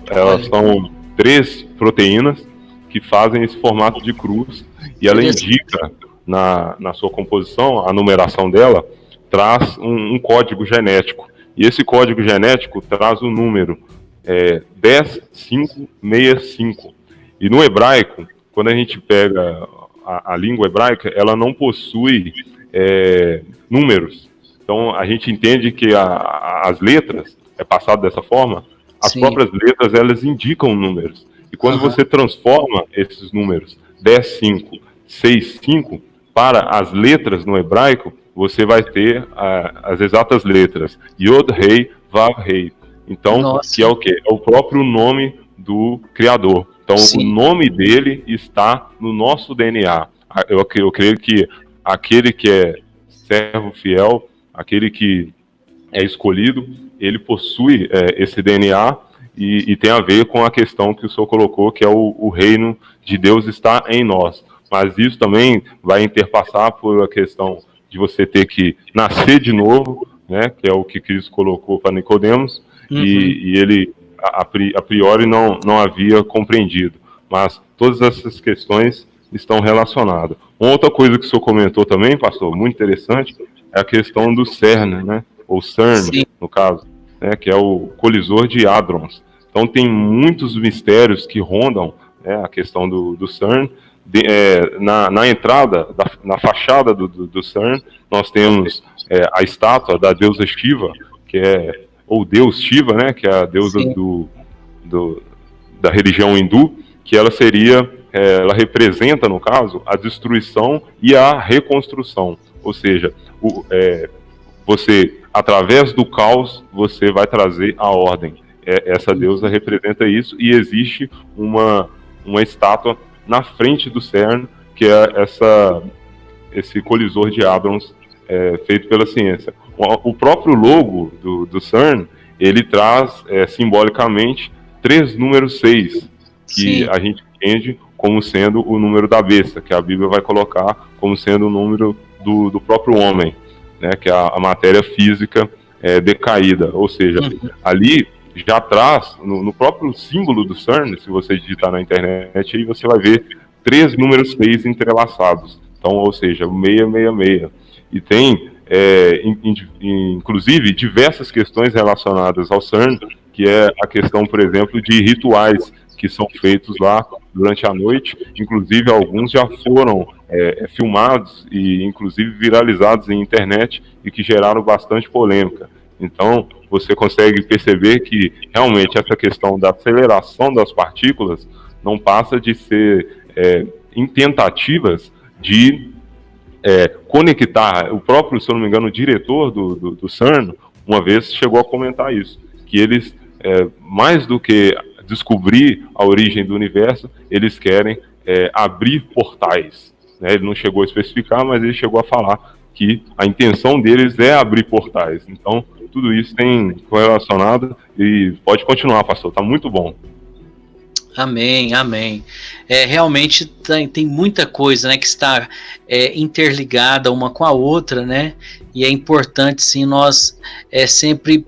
são 3 proteínas que fazem esse formato de cruz, e ela indica na sua composição, a numeração dela traz um código genético, e esse código genético traz o número 10565. E no hebraico, quando a gente pega a língua hebraica, ela não possui números. Então a gente entende que as letras, passado dessa forma, as próprias letras, elas indicam números. E quando você transforma esses números 10, 5, 6, 5 para as letras no hebraico, você vai ter as exatas letras Yod, Rei, Vav, Rei. Então, que é o quê? É o próprio nome do Criador. Então, o nome dele está no nosso DNA. Eu creio que aquele que é servo fiel, aquele que é escolhido, ele possui esse DNA, e tem a ver com a questão que o senhor colocou, que é o reino de Deus está em nós. Mas isso também vai interpassar por a questão de você ter que nascer de novo, né, que é o que Cristo colocou para Nicodemos, e ele, a priori, não havia compreendido. Mas todas essas questões estão relacionadas. Uma outra coisa que o senhor comentou também, pastor, muito interessante, é a questão do CERN, né, ou CERN, no caso, né, que é o colisor de hadrons. Então tem muitos mistérios que rondam, né, a questão do CERN. Na entrada, na fachada do CERN, nós temos a estátua da deusa Shiva, ou Deus Shiva, né, que é a deusa da religião hindu, que ela representa, no caso, a destruição e a reconstrução. Ou seja, você, através do caos, você vai trazer a ordem. Essa deusa representa isso, e existe uma estátua na frente do CERN, que é esse colisor de hadrons feito pela ciência. O próprio logo do CERN, ele traz simbolicamente 3 números 6, que a gente entende como sendo o número da besta, que a Bíblia vai colocar como sendo o número do próprio homem, né, que é a matéria física decaída. Ou seja, ali já traz, no próprio símbolo do CERN, se você digitar na internet, aí você vai ver 3 números 6 entrelaçados. Então, ou seja, 666. E tem, inclusive, diversas questões relacionadas ao CERN, que é a questão, por exemplo, de rituais que são feitos lá durante a noite. Inclusive, alguns já foram filmados e, inclusive, viralizados em internet e que geraram bastante polêmica. Então, você consegue perceber que, realmente, essa questão da aceleração das partículas não passa de ser em tentativas de conectar. O próprio, se eu não me engano, o diretor do CERN, uma vez chegou a comentar isso, que eles, mais do que descobrir a origem do universo, eles querem abrir portais. Né? Ele não chegou a especificar, mas ele chegou a falar que a intenção deles é abrir portais. Então, tudo isso tem correlacionado e pode continuar, pastor, está muito bom. Amém, amém. Realmente tem muita coisa, né, que está interligada uma com a outra, né, e é importante, sim, nós sempre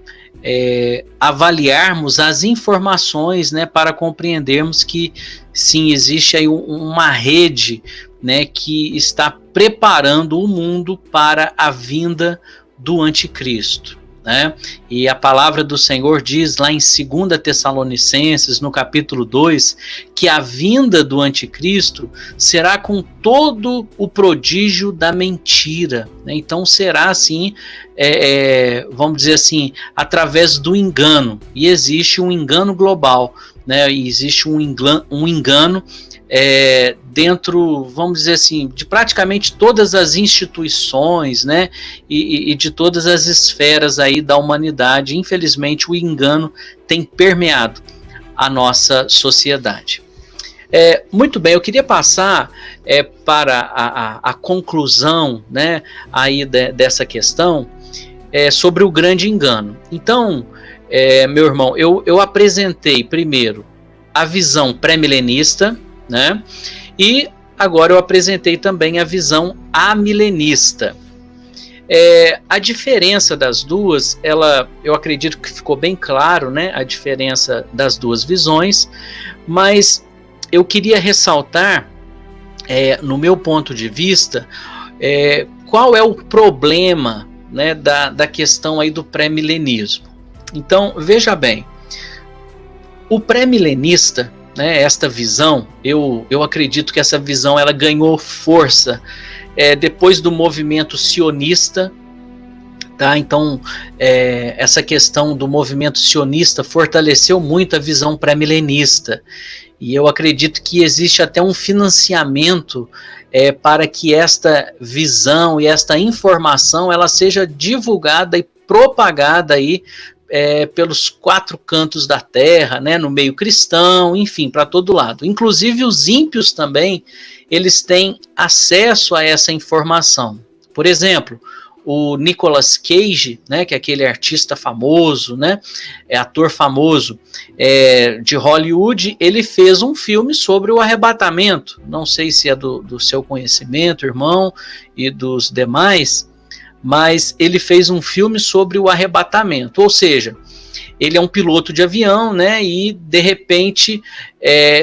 avaliarmos as informações, né, para compreendermos que, sim, existe aí uma rede, né, que está preparando o mundo para a vinda do anticristo. Né? E a palavra do Senhor diz lá em 2 Tessalonicenses, no capítulo 2, que a vinda do anticristo será com todo o prodígio da mentira, né? Então será assim, vamos dizer assim, através do engano, e existe um engano global, né? E existe um engano dentro, vamos dizer assim, de praticamente todas as instituições, né, e de todas as esferas aí da humanidade. Infelizmente, o engano tem permeado a nossa sociedade. Muito bem, eu queria passar para a conclusão, né, aí dessa questão, sobre o grande engano. Então, meu irmão, eu apresentei primeiro a visão pré-milenista, né? E agora eu apresentei também a visão amilenista. A diferença das duas, eu acredito que ficou bem claro, né? A diferença das duas visões, mas eu queria ressaltar, no meu ponto de vista, qual é o problema, né, da questão aí do pré-milenismo. Então, veja bem, o pré-milenista, né, esta visão, eu acredito que essa visão ela ganhou força depois do movimento sionista, tá? Então, essa questão do movimento sionista fortaleceu muito a visão pré-milenista, e eu acredito que existe até um financiamento para que esta visão e esta informação ela seja divulgada e propagada aí pelos 4 cantos da terra, né, no meio cristão, enfim, para todo lado. Inclusive os ímpios também, eles têm acesso a essa informação. Por exemplo, o Nicolas Cage, né, que é aquele artista famoso, né, ator famoso de Hollywood, ele fez um filme sobre o arrebatamento. Não sei se é do seu conhecimento, irmão, e dos demais, mas ele fez um filme sobre o arrebatamento, ou seja, ele é um piloto de avião, né, e de repente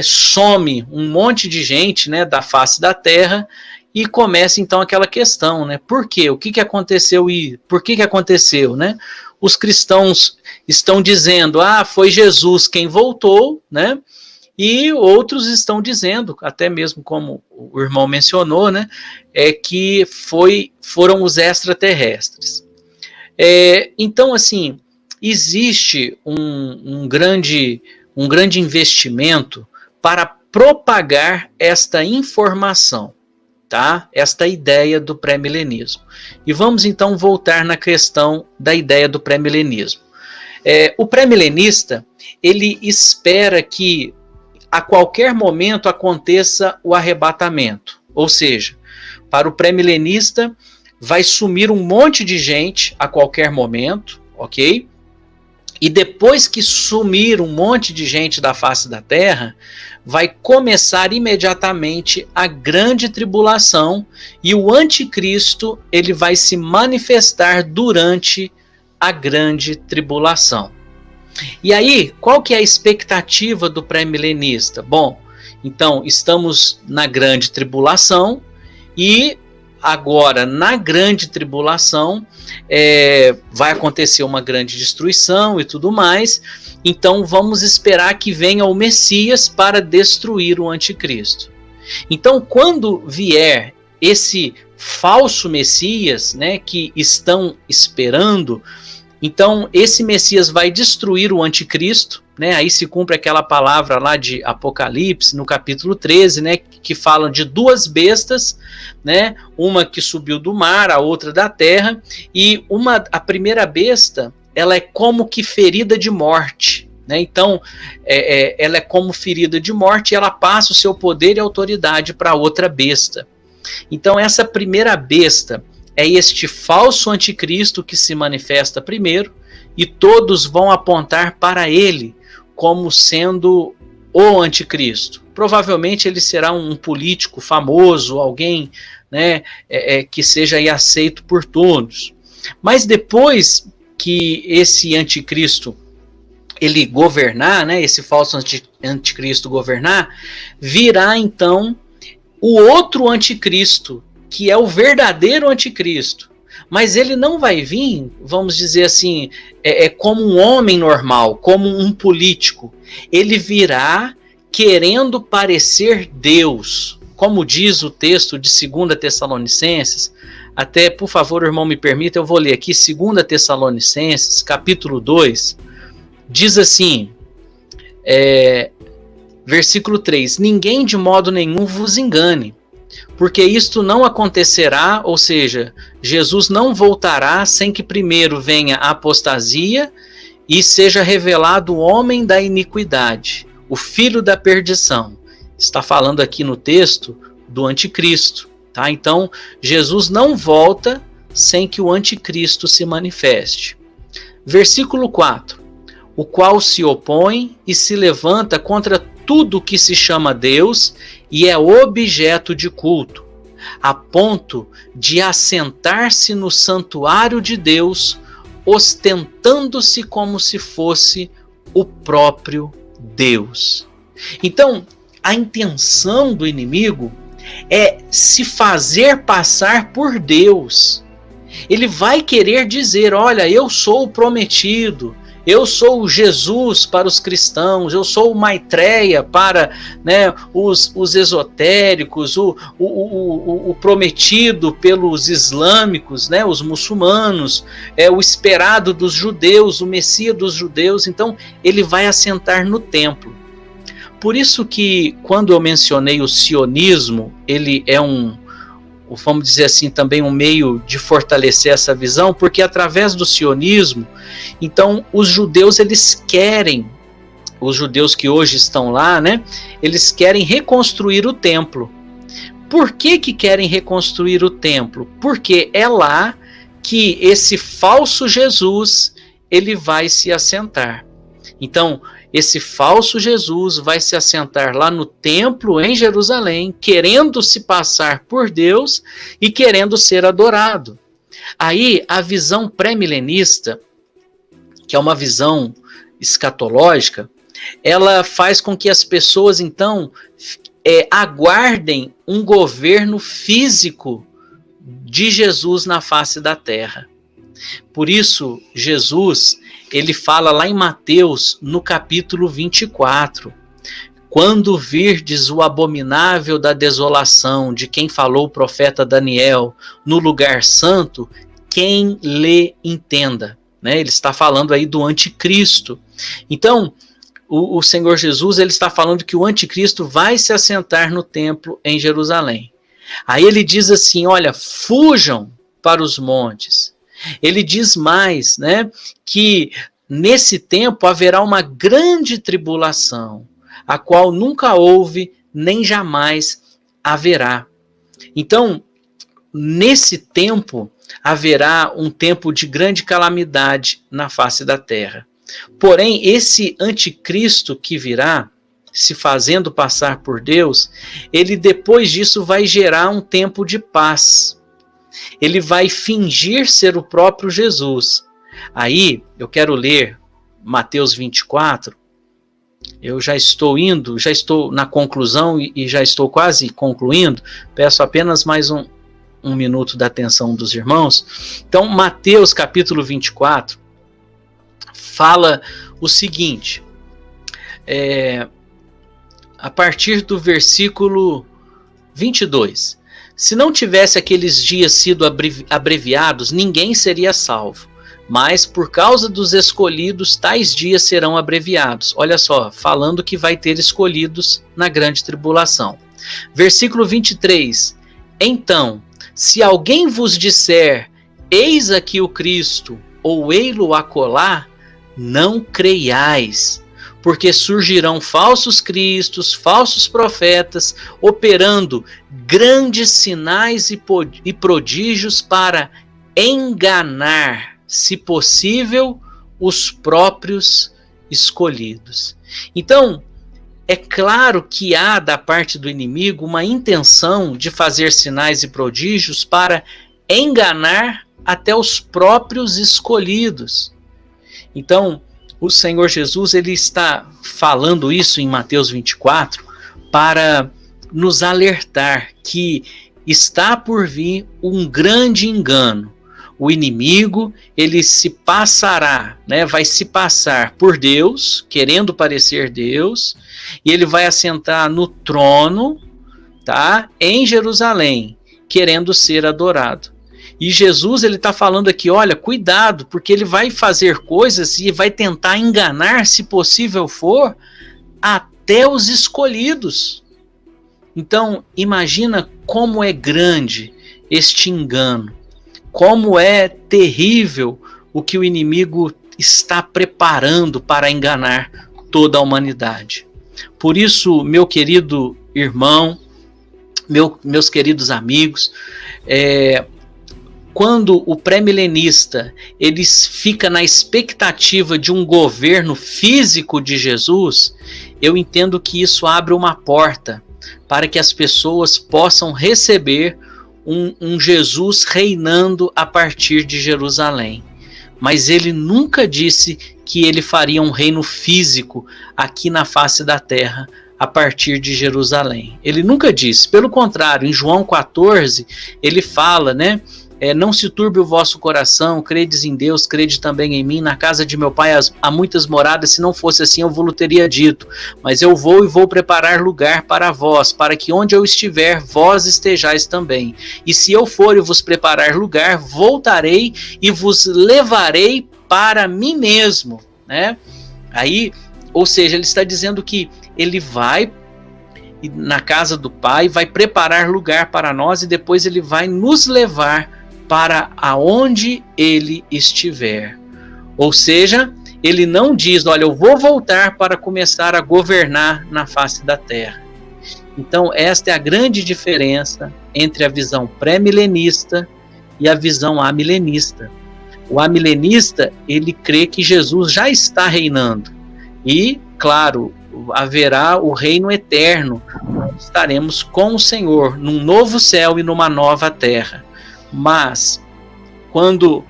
some um monte de gente, né, da face da terra, e começa então aquela questão, né, por quê? O que aconteceu e por que aconteceu, né? Os cristãos estão dizendo, foi Jesus quem voltou, né? E outros estão dizendo, até mesmo como o irmão mencionou, né, que foram os extraterrestres. Então, assim, existe um grande investimento para propagar esta informação, tá? Esta ideia do pré-milenismo. E vamos então voltar na questão da ideia do pré-milenismo. O pré-milenista, ele espera que a qualquer momento aconteça o arrebatamento, ou seja, para o pré-milenista vai sumir um monte de gente a qualquer momento, ok? E depois que sumir um monte de gente da face da terra, vai começar imediatamente a grande tribulação e o anticristo ele vai se manifestar durante a grande tribulação. E aí, qual que é a expectativa do pré-milenista? Bom, então estamos na grande tribulação e agora na grande tribulação vai acontecer uma grande destruição e tudo mais. Então vamos esperar que venha o Messias para destruir o anticristo. Então quando vier esse falso Messias, né, que estão esperando, então esse Messias vai destruir o anticristo, né? Aí se cumpre aquela palavra lá de Apocalipse, no capítulo 13, né, que falam de duas bestas, né? Uma que subiu do mar, a outra da terra, e a primeira besta, ela é como que ferida de morte, né? Então ela é como ferida de morte e ela passa o seu poder e autoridade para outra besta. Então essa primeira besta é este falso anticristo que se manifesta primeiro, e todos vão apontar para ele como sendo o anticristo. Provavelmente ele será um político famoso, alguém, né, que seja aí aceito por todos. Mas depois que esse anticristo ele governar, né, esse falso anticristo governar, virá então o outro anticristo, que é o verdadeiro anticristo. Mas ele não vai vir, vamos dizer assim, como um homem normal, como um político. Ele virá querendo parecer Deus. Como diz o texto de 2 Tessalonicenses, até, por favor, irmão, me permita, eu vou ler aqui, 2 Tessalonicenses, capítulo 2, diz assim, versículo 3, ninguém de modo nenhum vos engane, porque isto não acontecerá, ou seja, Jesus não voltará sem que primeiro venha a apostasia e seja revelado o homem da iniquidade, o filho da perdição. Está falando aqui no texto do anticristo, tá? Então, Jesus não volta sem que o anticristo se manifeste. Versículo 4, o qual se opõe e se levanta contra tudo que se chama Deus e é objeto de culto, a ponto de assentar-se no santuário de Deus, ostentando-se como se fosse o próprio Deus. Então, a intenção do inimigo é se fazer passar por Deus. Ele vai querer dizer, olha, eu sou o prometido, eu sou o Jesus para os cristãos, eu sou o Maitreya para, né, os esotéricos, o prometido pelos islâmicos, né, os muçulmanos, o esperado dos judeus, o Messias dos judeus. Então ele vai assentar no templo. Por isso que quando eu mencionei o sionismo, ele é vamos dizer assim, também um meio de fortalecer essa visão, porque através do sionismo, então os judeus os judeus que hoje estão lá, né, eles querem reconstruir o templo. Por que querem reconstruir o templo? Porque é lá que esse falso Jesus, ele vai se assentar. Então, esse falso Jesus vai se assentar lá no templo em Jerusalém, querendo se passar por Deus e querendo ser adorado. Aí a visão pré-milenista, que é uma visão escatológica, ela faz com que as pessoas então aguardem um governo físico de Jesus na face da terra. Por isso, Jesus, ele fala lá em Mateus, no capítulo 24, quando virdes o abominável da desolação, de quem falou o profeta Daniel, no lugar santo, quem lê entenda. Né? Ele está falando aí do anticristo. Então, o Senhor Jesus, ele está falando que o anticristo vai se assentar no templo em Jerusalém. Aí ele diz assim, olha, fujam para os montes. Ele diz mais, né, que nesse tempo haverá uma grande tribulação, a qual nunca houve, nem jamais haverá. Então, nesse tempo, haverá um tempo de grande calamidade na face da terra. Porém, esse anticristo que virá, se fazendo passar por Deus, ele depois disso vai gerar um tempo de paz. Ele vai fingir ser o próprio Jesus. Aí, eu quero ler Mateus 24, eu já estou na conclusão e já estou quase concluindo, peço apenas mais um minuto da atenção dos irmãos. Então, Mateus capítulo 24 fala o seguinte, a partir do versículo 22. Se não tivesse aqueles dias sido abreviados, ninguém seria salvo. Mas por causa dos escolhidos, tais dias serão abreviados. Olha só, falando que vai ter escolhidos na grande tribulação. Versículo 23. Então, se alguém vos disser, eis aqui o Cristo, ou ei-lo acolá, não creiais, porque surgirão falsos cristos, falsos profetas, operando grandes sinais e prodígios para enganar, se possível, os próprios escolhidos. Então, é claro que há da parte do inimigo uma intenção de fazer sinais e prodígios para enganar até os próprios escolhidos. Então, o Senhor Jesus, ele está falando isso em Mateus 24 para nos alertar que está por vir um grande engano. O inimigo, ele se passará, vai se passar por Deus, querendo parecer Deus, e ele vai assentar no trono, em Jerusalém, querendo ser adorado. E Jesus, ele está falando aqui, olha, cuidado, porque ele vai fazer coisas e vai tentar enganar, se possível for, até os escolhidos. Então, imagina como é grande este engano, como é terrível o que o inimigo está preparando para enganar toda a humanidade. Por isso, meu querido irmão, meus queridos amigos, quando o pré-milenista ele fica na expectativa de um governo físico de Jesus, eu entendo que isso abre uma porta para que as pessoas possam receber um Jesus reinando a partir de Jerusalém. Mas ele nunca disse que ele faria um reino físico aqui na face da terra a partir de Jerusalém. Ele nunca disse. Pelo contrário, em João 14, ele fala, não se turbe o vosso coração, credes em Deus, crede também em mim. Na casa de meu pai há muitas moradas, se não fosse assim eu vou teria dito. Mas eu vou e vou preparar lugar para vós, para que onde eu estiver, vós estejais também. E se eu for e vos preparar lugar, voltarei e vos levarei para mim mesmo. Aí, ou seja, ele está dizendo que ele vai na casa do pai, vai preparar lugar para nós e depois ele vai nos levar para aonde ele estiver. Ou seja, ele não diz, olha, eu vou voltar para começar a governar na face da terra. Então, esta é a grande diferença entre a visão pré-milenista e a visão amilenista. O amilenista, ele crê que Jesus já está reinando. E, claro, haverá o reino eterno. Estaremos com o Senhor num novo céu e numa nova terra. Mas quando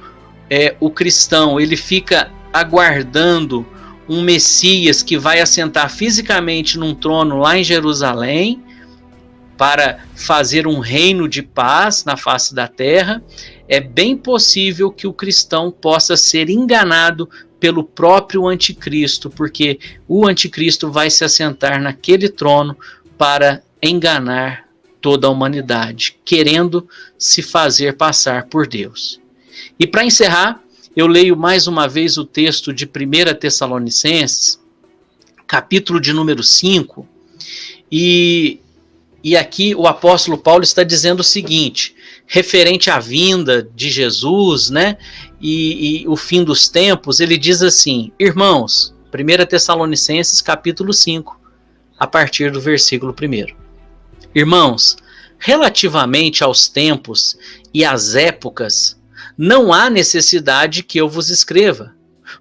o cristão ele fica aguardando um Messias que vai assentar fisicamente num trono lá em Jerusalém para fazer um reino de paz na face da terra, é bem possível que o cristão possa ser enganado pelo próprio anticristo, porque o anticristo vai se assentar naquele trono para enganar toda a humanidade, querendo se fazer passar por Deus. E para encerrar, eu leio mais uma vez o texto de 1 Tessalonicenses, capítulo de número 5, e aqui o apóstolo Paulo está dizendo o seguinte, referente à vinda de Jesus, e o fim dos tempos, ele diz assim, irmãos, 1 Tessalonicenses, capítulo 5, a partir do versículo 1. Irmãos, relativamente aos tempos e às épocas, não há necessidade que eu vos escreva,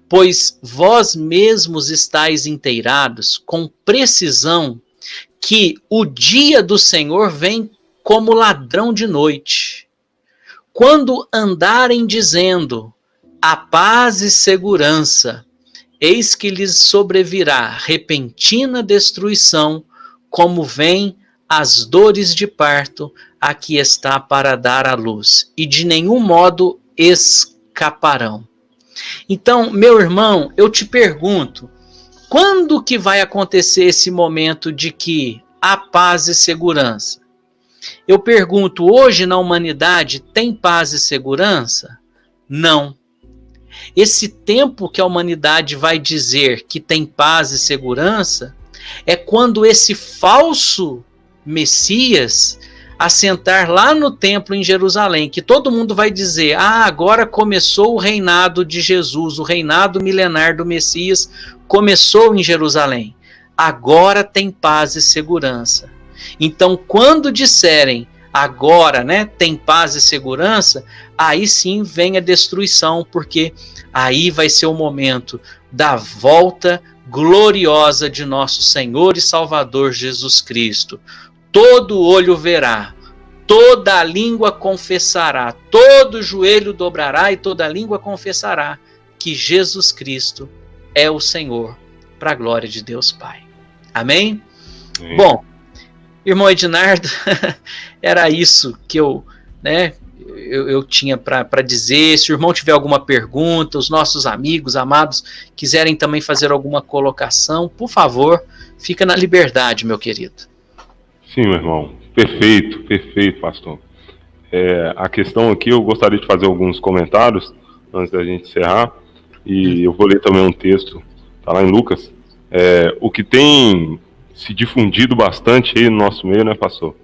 pois vós mesmos estáis inteirados com precisão que o dia do Senhor vem como ladrão de noite. Quando andarem dizendo a paz e segurança, eis que lhes sobrevirá repentina destruição, como vem as dores de parto a que está para dar à luz, e de nenhum modo escaparão. Então, meu irmão, eu te pergunto, quando que vai acontecer esse momento de que há paz e segurança? Eu pergunto, hoje na humanidade tem paz e segurança? Não. Esse tempo que a humanidade vai dizer que tem paz e segurança é quando esse falso Messias assentar lá no templo em Jerusalém, que todo mundo vai dizer, agora começou o reinado de Jesus, o reinado milenar do Messias começou em Jerusalém. Agora tem paz e segurança. Então, quando disserem agora, né, tem paz e segurança, aí sim vem a destruição, porque aí vai ser o momento da volta gloriosa de nosso Senhor e Salvador Jesus Cristo. Todo olho verá, toda língua confessará, todo joelho dobrará e toda língua confessará que Jesus Cristo é o Senhor, para a glória de Deus Pai. Amém? Bom, irmão Ednardo, era isso que eu tinha para dizer. Se o irmão tiver alguma pergunta, os nossos amigos, amados, quiserem também fazer alguma colocação, por favor, fica na liberdade, meu querido. Sim, meu irmão. Perfeito, pastor. A questão aqui, eu gostaria de fazer alguns comentários antes da gente encerrar, e eu vou ler também um texto, está lá em Lucas. O que tem se difundido bastante aí no nosso meio, né, pastor?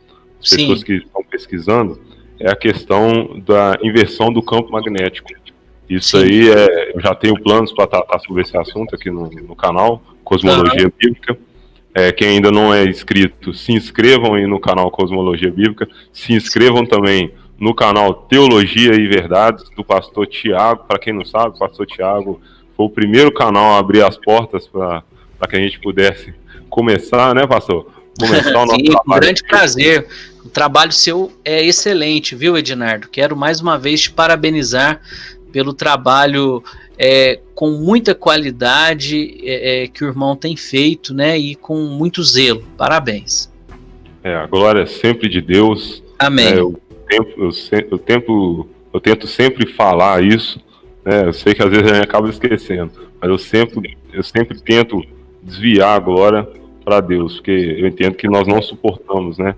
As pessoas que estão pesquisando, é a questão da inversão do campo magnético. Isso aí, eu já tenho planos para tratar sobre esse assunto aqui no canal, Cosmologia Bíblica. Quem ainda não é inscrito, se inscrevam aí no canal Cosmologia Bíblica, se inscrevam também no canal Teologia e Verdades, do pastor Tiago. Para quem não sabe, o pastor Tiago foi o primeiro canal a abrir as portas para que a gente pudesse começar, né, pastor? Começar o nosso Sim, trabalho. com grande prazer. O trabalho seu é excelente, viu, Ednardo? Quero mais uma vez te parabenizar pelo trabalho com muita qualidade que o irmão tem feito, né? E com muito zelo. Parabéns. A glória é sempre de Deus. Amém. Eu tento sempre falar isso, né? Eu sei que às vezes a gente acaba esquecendo, mas eu sempre tento desviar a glória para Deus, porque eu entendo que nós não suportamos, né,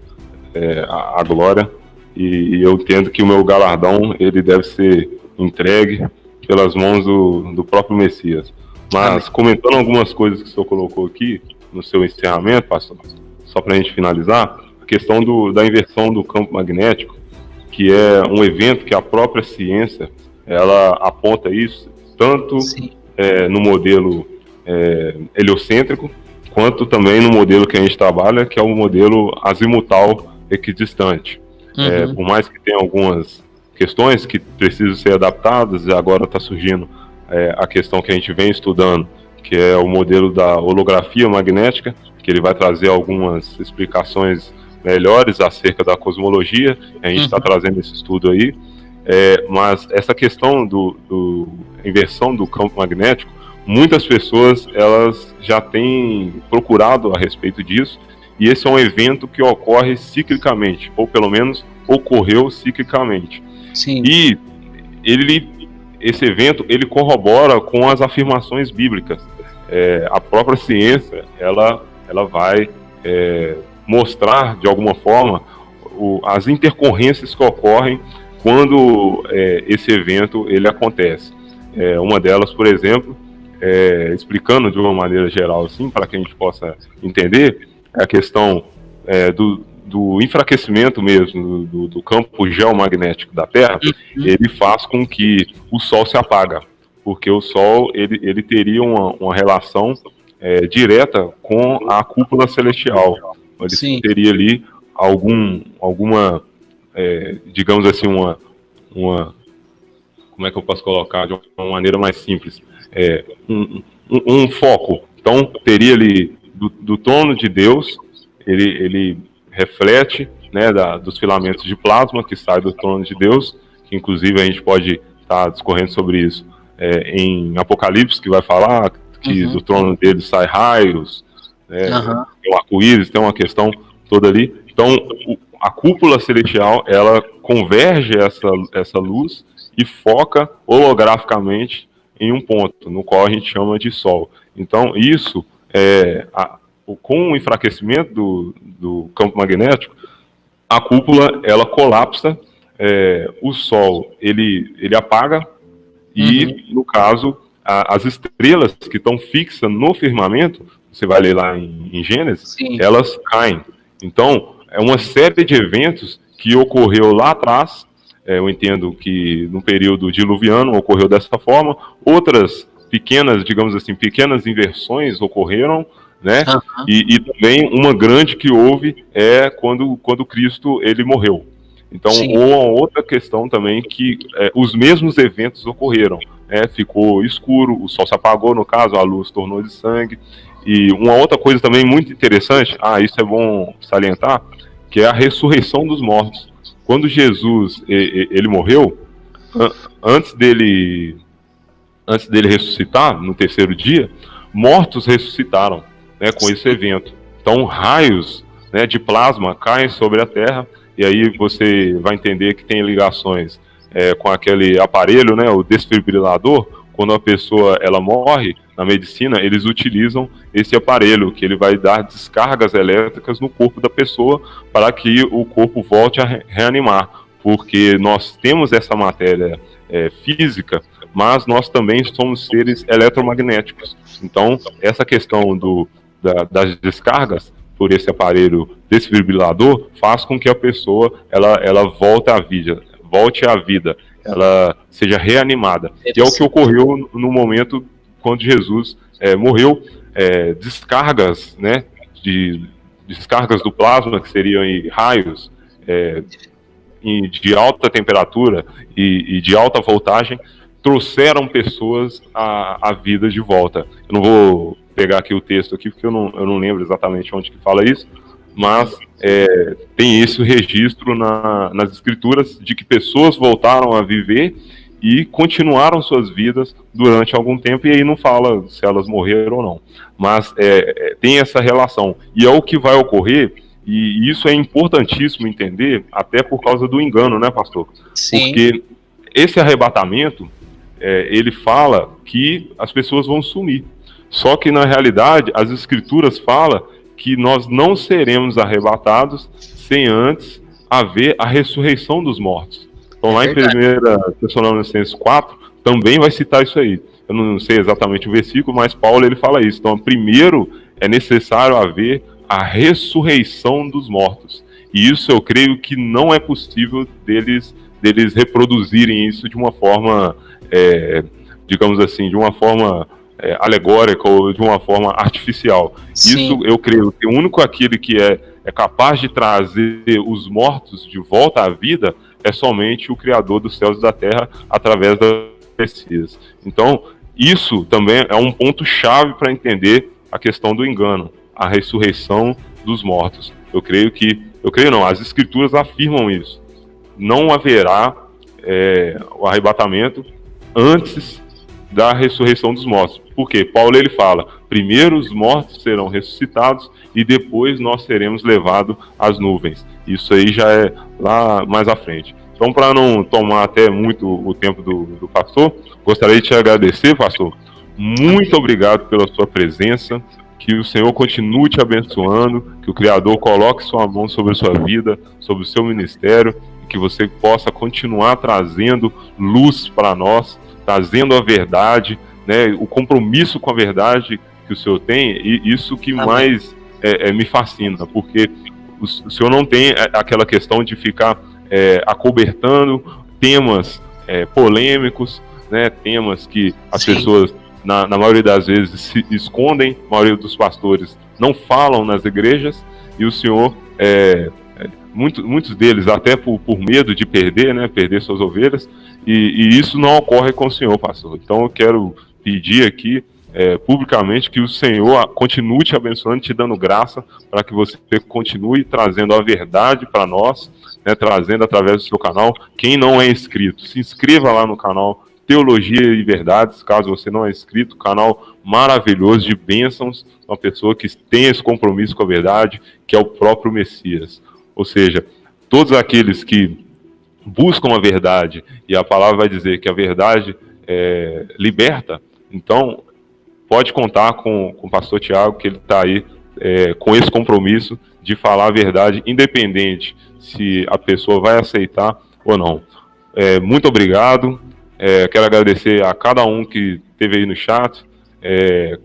a glória, e eu entendo que o meu galardão ele deve ser entregue pelas mãos do próprio Messias. Mas, comentando algumas coisas que o senhor colocou aqui no seu encerramento, pastor, só para a gente finalizar, a questão da inversão do campo magnético, que é um evento que a própria ciência ela aponta isso, tanto no modelo heliocêntrico, quanto também no modelo que a gente trabalha, que é o modelo azimutal equidistante. Por mais que tenha algumas questões que precisam ser adaptadas, e agora está surgindo a questão que a gente vem estudando, que é o modelo da holografia magnética, que ele vai trazer algumas explicações melhores acerca da cosmologia. A gente está trazendo esse estudo aí, mas essa questão do inversão do campo magnético, muitas pessoas elas já têm procurado a respeito disso, e esse é um evento que ocorre ciclicamente, ou pelo menos ocorreu ciclicamente. Sim. E esse evento ele corrobora com as afirmações bíblicas. A própria ciência ela vai mostrar de alguma forma as intercorrências que ocorrem quando esse evento ele acontece. Uma delas, por exemplo, explicando de uma maneira geral, assim, para que a gente possa entender, é a questão do enfraquecimento mesmo do campo geomagnético da Terra. Ele faz com que o Sol se apaga, porque o Sol ele teria uma relação direta com a cúpula celestial. Ele teria ali alguma digamos assim, uma como é que eu posso colocar de uma maneira mais simples, um foco. Então teria ali do trono de Deus, ele reflete, né, dos filamentos de plasma que sai do trono de Deus, que inclusive a gente pode estar discorrendo sobre isso em Apocalipse, que vai falar que do trono dele sai raios, né, tem um arco-íris, tem uma questão toda ali. Então, a cúpula celestial, ela converge essa luz e foca holograficamente em um ponto, no qual a gente chama de Sol. Então, isso, com o enfraquecimento do campo magnético, a cúpula, ela colapsa, o Sol, ele apaga, e, no caso, as estrelas que estão fixas no firmamento, você vai ler lá em Gênesis, sim, elas caem. Então, é uma série de eventos que ocorreu lá atrás. Eu entendo que no período diluviano ocorreu dessa forma. Outras pequenas, digamos assim, pequenas inversões ocorreram, né? E também uma grande que houve quando Cristo ele morreu. Então, uma outra questão também que os mesmos eventos ocorreram. Ficou escuro, o sol se apagou, no caso, a luz tornou de sangue. E uma outra coisa também muito interessante, isso é bom salientar, que é a ressurreição dos mortos. Quando Jesus ele morreu, antes dele ressuscitar, no terceiro dia, mortos ressuscitaram, né, com esse evento. Então, raios, né, de plasma caem sobre a Terra, e aí você vai entender que tem ligações com aquele aparelho, né, o desfibrilador. Quando a pessoa ela morre, na medicina, eles utilizam esse aparelho, que ele vai dar descargas elétricas no corpo da pessoa para que o corpo volte a reanimar, porque nós temos essa matéria física, mas nós também somos seres eletromagnéticos. Então, essa questão das descargas por esse aparelho desfibrilador faz com que a pessoa ela volte à vida, ela seja reanimada. E é o que ocorreu no momento quando Jesus morreu. Descargas, né, descargas do plasma, que seriam raios de alta temperatura e de alta voltagem, trouxeram pessoas à vida de volta. Eu não vou pegar aqui o texto aqui, porque eu não lembro exatamente onde que fala isso, mas tem esse registro nas escrituras de que pessoas voltaram a viver e continuaram suas vidas durante algum tempo, e aí não fala se elas morreram ou não, mas tem essa relação, e é o que vai ocorrer, e isso é importantíssimo entender, até por causa do engano, né, pastor? Sim. Porque esse arrebatamento, ele fala que as pessoas vão sumir, só que na realidade as escrituras falam que nós não seremos arrebatados sem antes haver a ressurreição dos mortos. Então, lá em 1 Tessalonicenses 4, também vai citar isso aí. Eu não sei exatamente o versículo, mas Paulo ele fala isso. Então, primeiro é necessário haver a ressurreição dos mortos. E isso eu creio que não é possível deles reproduzirem isso de uma forma, digamos assim, de uma forma alegórica ou de uma forma artificial. Sim. Isso eu creio que o único aquele que é capaz de trazer os mortos de volta à vida é somente o Criador dos céus e da terra através das profecias. Então, isso também é um ponto-chave para entender a questão do engano, a ressurreição dos mortos. As escrituras afirmam isso. Não haverá o arrebatamento antes da ressurreição dos mortos. Por quê? Paulo ele fala, primeiro os mortos serão ressuscitados e depois nós seremos levados às nuvens. Isso aí já é lá mais à frente. Então, para não tomar até muito o tempo do pastor, gostaria de te agradecer, pastor. Muito obrigado pela sua presença, que o Senhor continue te abençoando, que o Criador coloque sua mão sobre a sua vida, sobre o seu ministério, e que você possa continuar trazendo luz para nós, trazendo a verdade, né, o compromisso com a verdade que o Senhor tem, e isso que mais me fascina, porque o Senhor não tem aquela questão de ficar acobertando temas polêmicos, né, temas que as pessoas, na maioria das vezes, se escondem, a maioria dos pastores não falam nas igrejas, e o Senhor, muitos deles, até por medo de perder suas ovelhas, e isso não ocorre com o Senhor, pastor. Então eu quero pedir aqui publicamente que o Senhor continue te abençoando, te dando graça, para que você continue trazendo a verdade para nós, né, trazendo através do seu canal. Quem não é inscrito, se inscreva lá no canal Teologia e Verdades, caso você não é inscrito, canal maravilhoso de bênçãos, uma pessoa que tem esse compromisso com a verdade, que é o próprio Messias. Ou seja, todos aqueles que buscam a verdade, e a palavra vai dizer que a verdade liberta, então pode contar com o pastor Tiago, que ele está aí com esse compromisso de falar a verdade, independente se a pessoa vai aceitar ou não. Muito obrigado, quero agradecer a cada um que esteve aí no chat,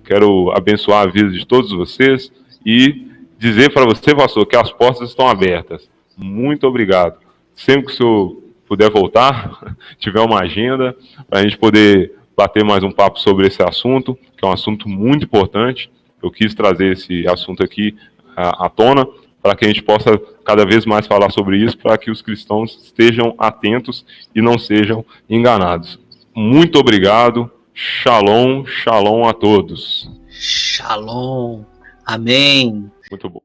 quero abençoar a vida de todos vocês e dizer para você, pastor, que as portas estão abertas. Muito obrigado. Sempre que o senhor puder voltar, tiver uma agenda, para a gente poder bater mais um papo sobre esse assunto, que é um assunto muito importante. Eu quis trazer esse assunto aqui à tona, para que a gente possa cada vez mais falar sobre isso, para que os cristãos estejam atentos e não sejam enganados. Muito obrigado. Shalom, shalom a todos. Shalom. Amém. Muito bom.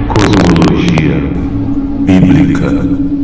Cosmologia Bíblica.